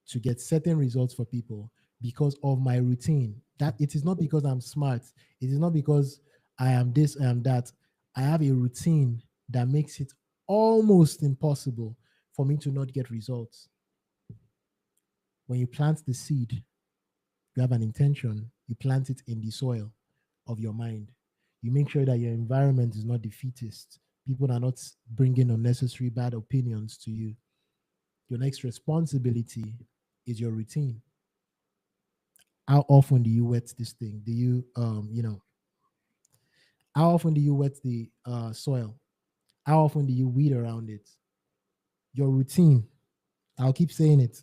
to get certain results for people because of my routine. That it is not because I'm smart. It is not because I am this, I am that. I have a routine that makes it almost impossible for me to not get results. When you plant the seed, you have an intention, you plant it in the soil of your mind. You make sure that your environment is not defeatist. People are not bringing unnecessary bad opinions to you. Your next responsibility is your routine. How often do you wet this thing? Do you, how often do you wet the soil? How often do you weed around it? Your routine, I'll keep saying it.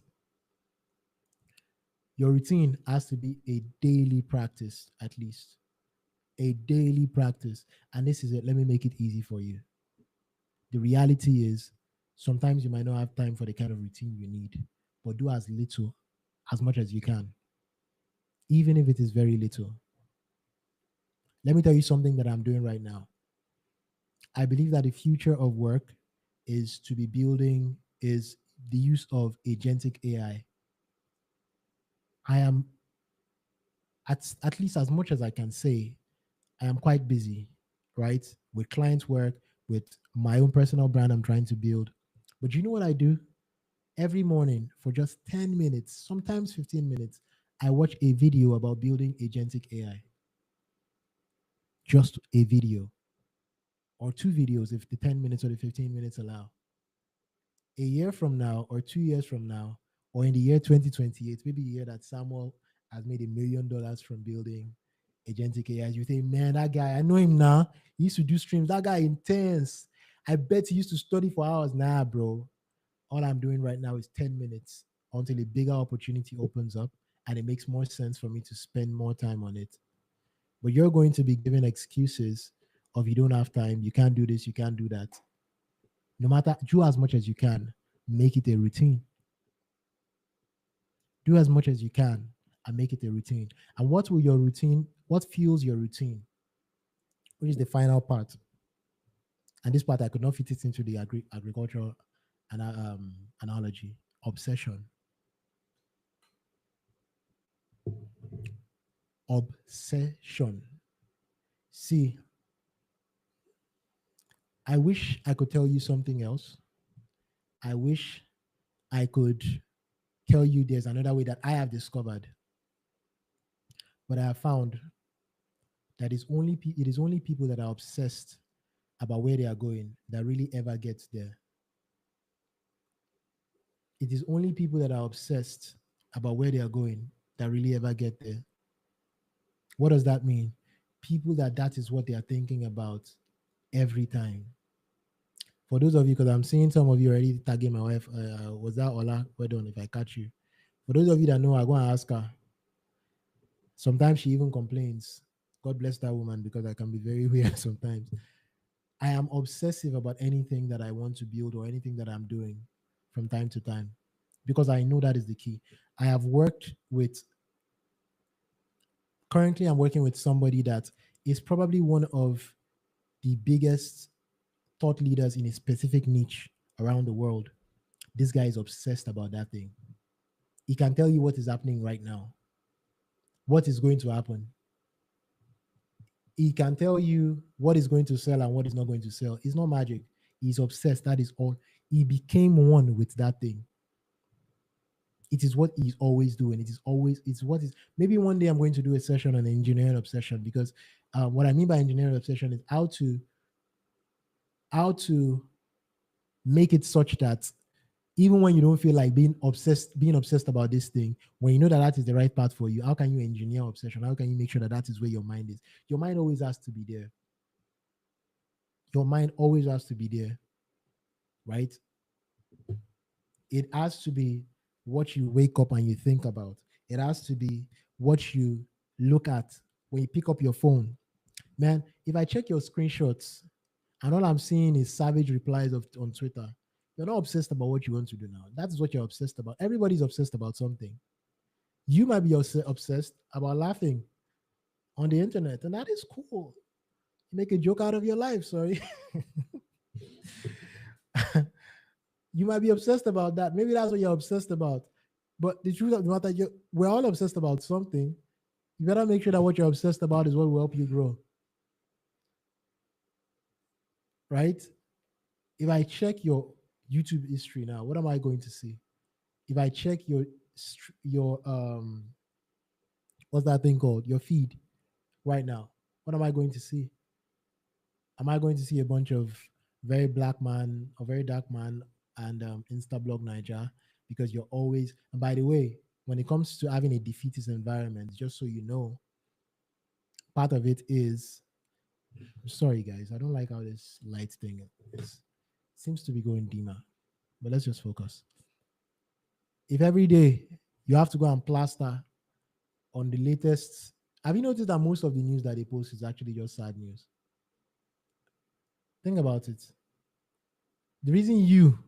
Your routine has to be a daily practice, at least a daily practice. And this is it. Let me make it easy for you. The reality is sometimes you might not have time for the kind of routine you need, but do as little, as much as you can, even if it is very little. Let me tell you something that I'm doing right now. I believe that the future of work is to be building is the use of agentic AI. I am at least as much as I can say, I am quite busy, right? With client work, with my own personal brand I'm trying to build. But you know what I do? Every morning for just 10 minutes, sometimes 15 minutes, I watch a video about building agentic AI. Just a video or two videos if the 10 minutes or the 15 minutes allow. A year from now or 2 years from now, or in the year 2028, maybe the year that Samuel has made $1 million from building agentic AI, you think, man, that guy, I know him now. He used to do streams. That guy intense. I bet he used to study for hours. Nah, bro. All I'm doing right now is 10 minutes until a bigger opportunity opens up and it makes more sense for me to spend more time on it. But you're going to be given excuses of you don't have time, you can't do this, you can't do that. No matter, do as much as you can, make it a routine. Do as much as you can and make it a routine. And what will your routine, what fuels your routine, which is the final part. And this part I could not fit it into the agricultural analogy. Obsession. Obsession. See, I wish I could tell you something else. I wish I could tell you there's another way that I have discovered. But I have found that it is only people that are obsessed about where they are going that really ever gets there. It is only people that are obsessed about where they are going that really ever get there. What does that mean? People that is what they are thinking about every time. For those of you, because I'm seeing some of you already tagging my wife, was that Ola? Well done if I catch you. For those of you that know, I go and ask her. Sometimes she even complains. God bless that woman because I can be very weird sometimes. I am obsessive about anything that I want to build or anything that I'm doing from time to time because I know that is the key. I have worked with, currently, I'm working with somebody that is probably one of the biggest thought leaders in a specific niche around the world. This guy is obsessed about that thing. He can tell you what is happening right now, what is going to happen. He can tell you what is going to sell and what is not going to sell. It's not magic. He's obsessed. That is all. He became one with that thing. It is what he's always doing. It is always, it's what is, maybe one day I'm going to do a session on engineering obsession because what I mean by engineering obsession is how to how to make it such that even when you don't feel like being obsessed about this thing, when you know that that is the right path for you, how can you engineer obsession? How can you make sure that that is where your mind is? Your mind always has to be there. Your mind always has to be there, right? It has to be what you wake up and you think about. It has to be what you look at when you pick up your phone. Man, if I check your screenshots and all I'm seeing is savage replies on Twitter, you're not obsessed about what you want to do now. That is what you're obsessed about. Everybody's obsessed about something. You might be obsessed about laughing on the internet, and that is cool. You make a joke out of your life. Sorry. You might be obsessed about that. Maybe that's what you're obsessed about. But the truth of the matter, we're all obsessed about something. You better make sure that what you're obsessed about is what will help you grow, right? If I check your YouTube history now, what am I going to see? If I check your what's that thing called? Your feed right now, what am I going to see? Am I going to see a bunch of very black man or very dark man and Instablog Niger? Because you're always, and by the way, when it comes to having a defeatist environment, just so you know, part of it is, sorry guys, I don't like how this light thing is, seems to be going dimmer, but let's just focus. If every day you have to go and plaster on the latest, have you noticed that most of the news that they post is actually just sad news? Think about it. The reason you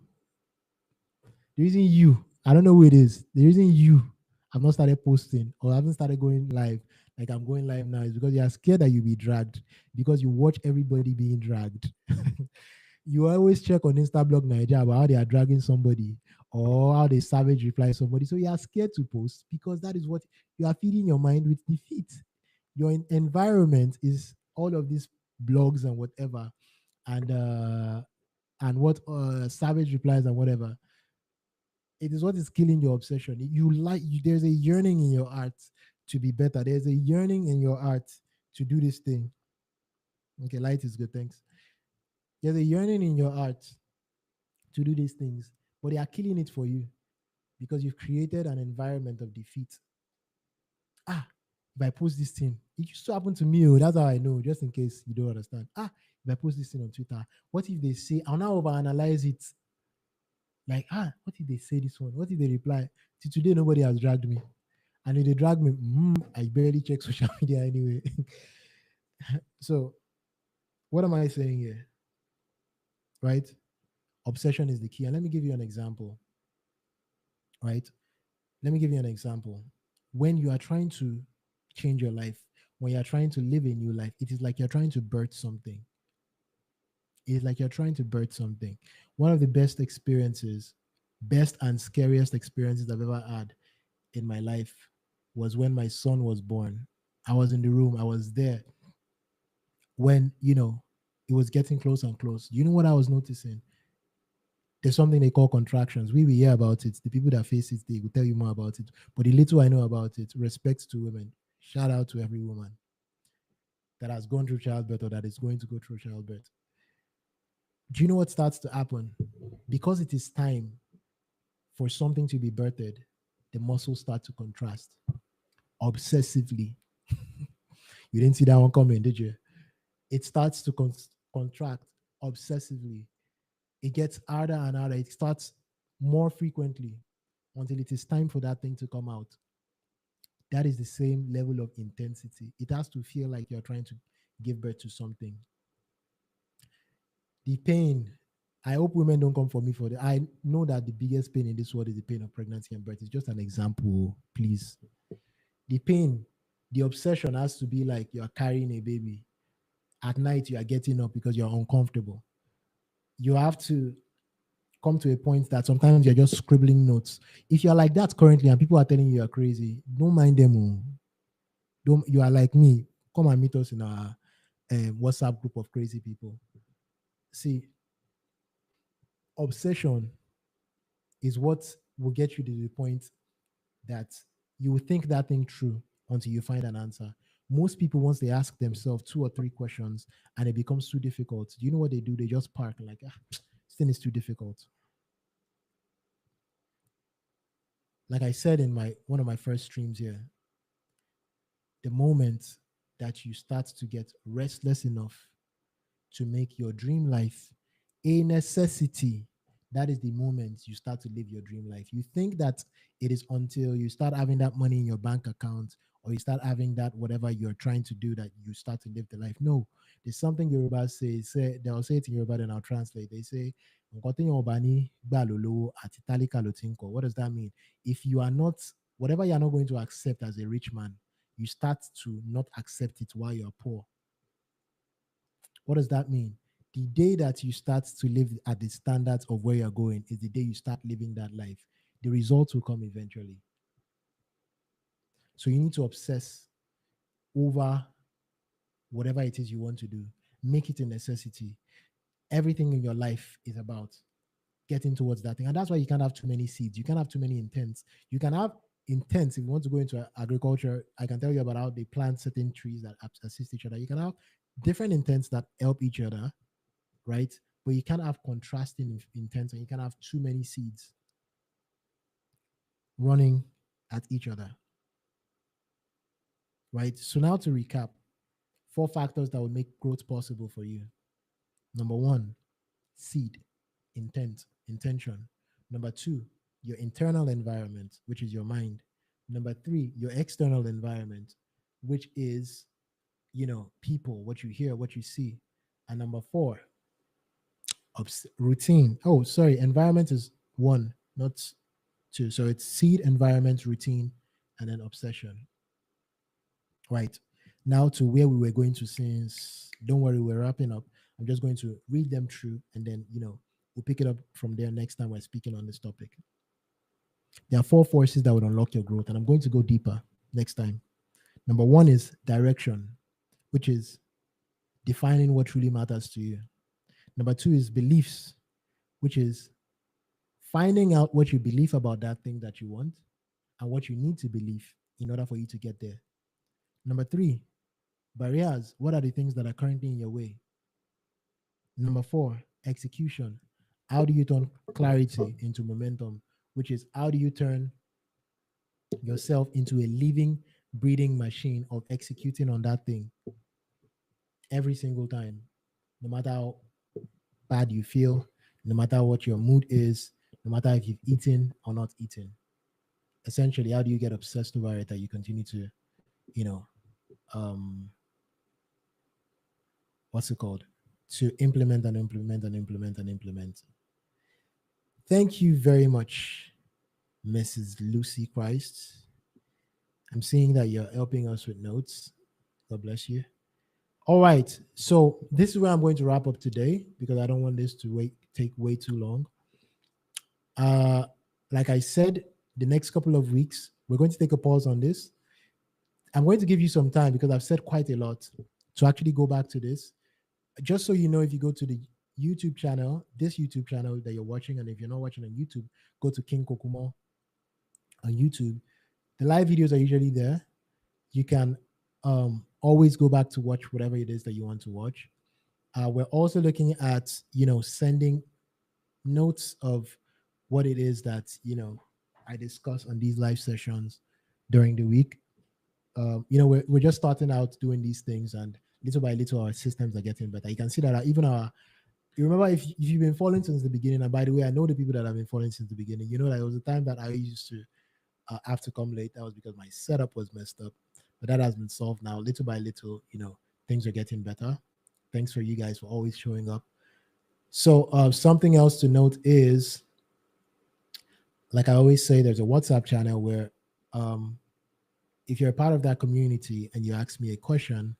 I don't know who it is. The reason you have not started posting or haven't started going live, like I'm going live now, is because you are scared that you'll be dragged because you watch everybody being dragged. You always check on Instablog Nigeria about how they are dragging somebody or how they savage reply somebody. So you are scared to post because that is what you are feeding your mind with defeat. Your environment is all of these blogs and whatever, and what savage replies and whatever. It is what is killing your obsession. There's a yearning in your heart to be better. There's a yearning in your heart to do this thing. Okay, light is good, thanks. There's a yearning in your heart to do these things, but they are killing it for you because you've created an environment of defeat. Ah, if I post this thing, it used to happen to me. Oh, that's how I know, just in case you don't understand. Ah, if I post this thing on Twitter, what if they say, I'll now overanalyze it. Like, what if they say this one? What if they reply? Till today, nobody has dragged me. And if they drag me, I barely check social media anyway. So, what am I saying here? Right? Obsession is the key. And let me give you an example. Right? Let me give you an example. When you are trying to change your life, when you're trying to live a new life, it is like you're trying to birth something. It's like you're trying to birth something. One of the best and scariest experiences I've ever had in my life was when my son was born. I was in the room, I was there when, it was getting close and close. You know what I was noticing? There's something they call contractions. We will hear about it. The people that face it, they will tell you more about it. But the little I know about it, respect to women. Shout out to every woman that has gone through childbirth or that is going to go through childbirth. Do you know what starts to happen? Because it is time for something to be birthed, the muscles start to contrast obsessively. You didn't see that one coming, did you? It starts to contract obsessively. It gets harder and harder. It starts more frequently until it is time for that thing to come out. That is the same level of intensity. It has to feel like you're trying to give birth to something. The pain, I hope women don't come for me for that. I know that the biggest pain in this world is the pain of pregnancy and birth. It's just an example, please. The pain, the obsession has to be like you're carrying a baby. At night, you are getting up because you're uncomfortable. You have to come to a point that sometimes you're just scribbling notes. If you're like that currently and people are telling you you're crazy, don't mind them. Oh. Don't You are like me. Come and meet us in our WhatsApp group of crazy people. See, obsession is what will get you to the point that you will think that thing true until you find an answer. Most people, once they ask themselves 2 or 3 questions and it becomes too difficult, do you know what they do? They just park like, this thing is too difficult. Like I said in my one of my first streams here, the moment that you start to get restless enough to make your dream life a necessity, that is the moment you start to live your dream life. You think that it is until you start having that money in your bank account or you start having that whatever you're trying to do that you start to live the life. No, there's something Yoruba say they'll say it in Yoruba, then I'll translate. They say, what does that mean? If you are not, whatever you're not going to accept as a rich man, you start to not accept it while you're poor. What does that mean? The day that you start to live at the standards of where you're going is the day you start living that life. The results will come eventually. So you need to obsess over whatever it is you want to do. Make it a necessity. Everything in your life is about getting towards that thing. And that's why you can't have too many seeds. You can't have too many intents. You can have intents if you want to go into agriculture. I can tell you about how they plant certain trees that assist each other. You can have different intents that help each other, right? But you can't have contrasting intents and you can't have too many seeds running at each other, right? So now to recap, 4 factors that would make growth possible for you. Number 1, seed, intent, intention. Number 2, your internal environment, which is your mind. Number 3, your external environment, which is, people, what you hear, what you see. And number 4, routine. Oh, sorry, environment is 1, not 2. So it's seed, environment, routine, and then obsession. Right. Now to where we were going to, since don't worry, we're wrapping up. I'm just going to read them through and then, we'll pick it up from there next time we're speaking on this topic. There are 4 forces that would unlock your growth, and I'm going to go deeper next time. Number 1 is direction, which is defining what truly matters to you. Number 2 is beliefs, which is finding out what you believe about that thing that you want and what you need to believe in order for you to get there. Number 3, barriers. What are the things that are currently in your way? Number 4, execution. How do you turn clarity into momentum? Which is, how do you turn yourself into a living, breathing machine of executing on that thing every single time, no matter how bad you feel, no matter what your mood is, no matter if you've eaten or not eaten. Essentially, how do you get obsessed over it that you continue to, um, what's it called? To implement and implement and implement and implement. Thank you very much, Mrs. Lucy Christ. I'm seeing that you're helping us with notes. God bless you. All right. So this is where I'm going to wrap up today because I don't want this to take way too long. Like I said, the next couple of weeks, we're going to take a pause on this. I'm going to give you some time because I've said quite a lot to actually go back to this. Just so you know, if you go to the YouTube channel, this YouTube channel that you're watching, and if you're not watching on YouTube, go to King Kokumo on YouTube. The live videos are usually there. You can always go back to watch whatever it is that you want to watch. We're also looking at, sending notes of what it is that, I discuss on these live sessions during the week. We're just starting out doing these things, and little by little, our systems are getting better. You can see that even you remember if you've been following since the beginning, and by the way, I know the people that have been following since the beginning, that there was a time that I used to have to come late. That was because my setup was messed up, but that has been solved now. Little by little, things are getting better. Thanks for you guys for always showing up. So something else to note is, like I always say, there's a WhatsApp channel where if you're a part of that community and you ask me a question,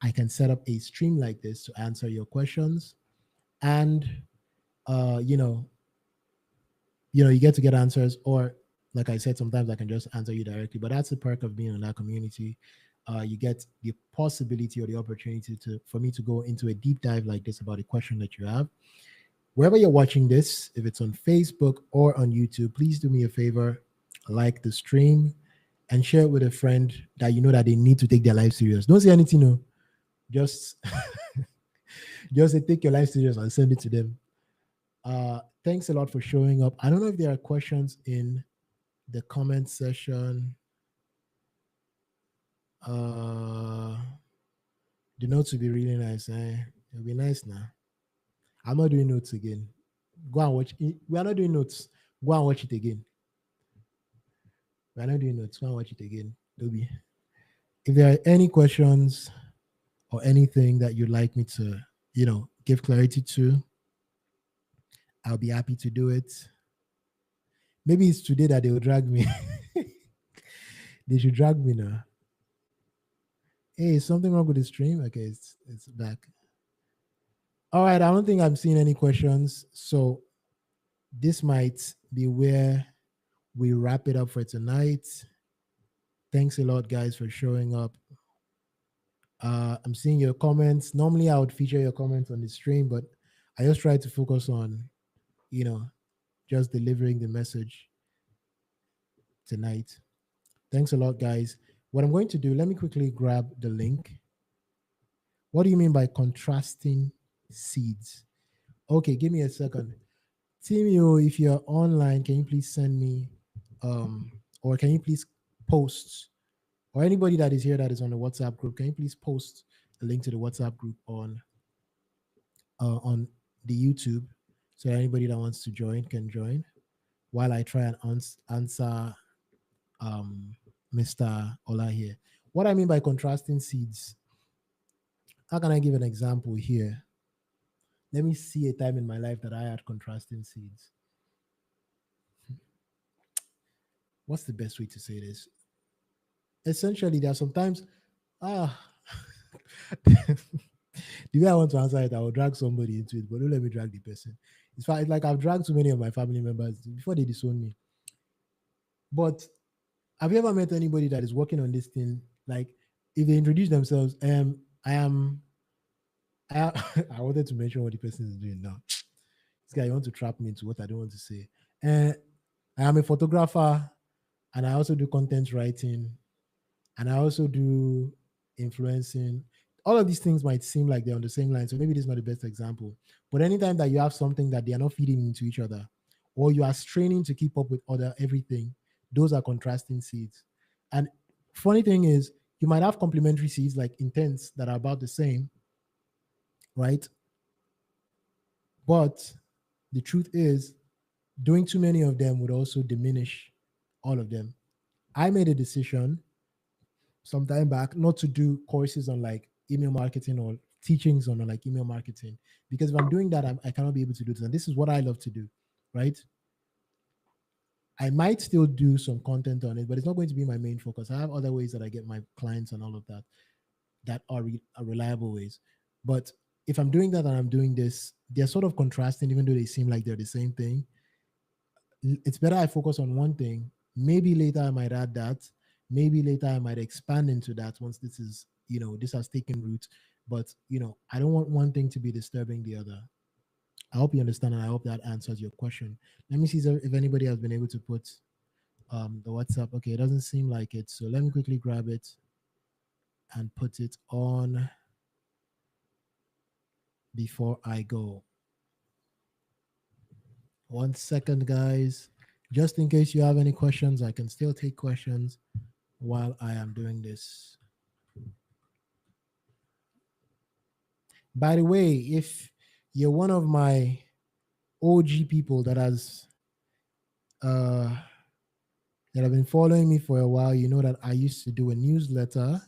I can set up a stream like this to answer your questions. And, you get to get answers, or like I said, sometimes I can just answer you directly, but that's the perk of being in that community. You get the possibility or the opportunity for me to go into a deep dive like this about a question that you have. Wherever you're watching this, if it's on Facebook or on YouTube, please do me a favor, like the stream and share it with a friend that you know that they need to take their life serious. Don't say anything, no. Just just say take your life serious and send it to them. Thanks a lot for showing up. I don't know if there are questions in the comment session. Uh, the notes will be really nice. It'll be nice now. I'm not doing notes again. Go and watch it. We are not doing notes. Go and watch it again. We are not doing notes. Go and watch it again. Toby. If there are any questions or anything that you'd like me to, give clarity to, I'll be happy to do it. Maybe it's today that they will drag me. They should drag me now. Hey, is something wrong with the stream? Okay, it's back. All right, I don't think I'm seeing any questions. So this might be where we wrap it up for tonight. Thanks a lot, guys, for showing up. I'm seeing your comments. Normally, I would feature your comments on the stream, but I just try to focus on, just delivering the message tonight. Thanks a lot, guys. What I'm going to do, let me quickly grab the link. What do you mean by contrasting seeds? Okay, give me a second. Timio, if you're online, can you please send me, or can you please post, or anybody that is here that is on the WhatsApp group, can you please post a link to the WhatsApp group on the YouTube, so that anybody that wants to join can join, while I try and answer Mr. Ola here. What I mean by contrasting seeds, how can I give an example here? Let me see a time in my life that I had contrasting seeds. What's the best way to say this? Essentially, there are sometimes, the way I want to answer it, I will drag somebody into it, but don't let me drag the person. It's like I've dragged too many of my family members before they disown me. But have you ever met anybody that is working on this thing? Like, if they introduce themselves, I I wanted to mention what the person is doing now. This guy, you want to trap me into what I don't want to say. I am a photographer, and I also do content writing, and I also do influencing. All of these things might seem like they're on the same line, so maybe this is not the best example. But anytime that you have something that they are not feeding into each other, or you are straining to keep up with other everything, those are contrasting seeds. And funny thing is, you might have complementary seeds like intents that are about the same, right? But the truth is, doing too many of them would also diminish all of them. I made a decision some time back not to do courses on like email marketing or teachings on like email marketing, because if I'm doing that, I cannot be able to do this. And this is what I love to do, right? I might still do some content on it, but it's not going to be my main focus. I have other ways that I get my clients and all of that that are reliable ways. But if I'm doing that and I'm doing this, they're sort of contrasting, even though they seem like they're the same thing. It's better I focus on one thing. Maybe later I might add that. Maybe later I might expand into that once this is, this has taken root. But, I don't want one thing to be disturbing the other. I hope you understand, and I hope that answers your question. Let me see if anybody has been able to put the WhatsApp. Okay, it doesn't seem like it. So let me quickly grab it and put it on before I go. 1 second, guys. Just in case you have any questions, I can still take questions while I am doing this. By the way, if you're one of my OG people that have been following me for a while, you know that I used to do a newsletter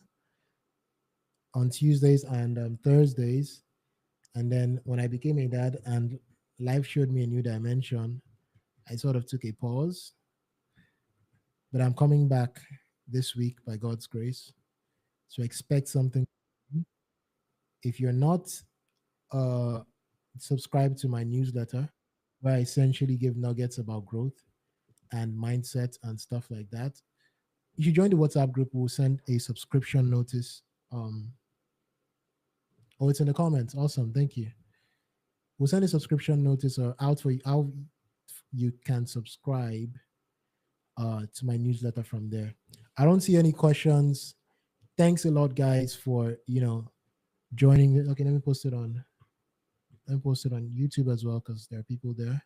on Tuesdays and Thursdays. And then when I became a dad and life showed me a new dimension, I sort of took a pause. But I'm coming back this week by God's grace. So expect something. If you're not subscribed to my newsletter, where I essentially give nuggets about growth and mindset and stuff like that, you should join the WhatsApp group. We'll send a subscription notice. Oh, it's in the comments. Awesome. Thank you. We'll send a subscription notice out for you, how you can subscribe to my newsletter from there. I don't see any questions. Thanks a lot, guys, for joining. Okay, let me post it on YouTube as well because there are people there.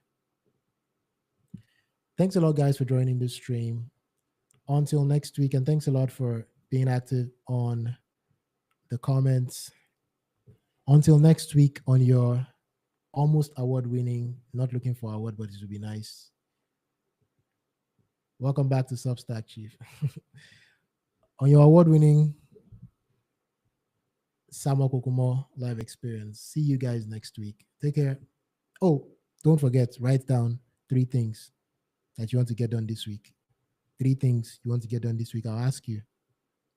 Thanks a lot, guys, for joining this stream. Until next week, and thanks a lot for being active on the comments. Until next week on your almost award-winning, not looking for award, but it would be nice. Welcome back to Substack, Chief. On your award-winning Samuel Kokumo Live Xperience. See you guys next week. Take care. Oh, don't forget, write down 3 things that you want to get done this week. 3 things you want to get done this week. I'll ask you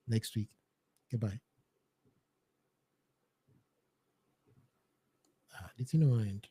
next week. Goodbye. Did you know I end?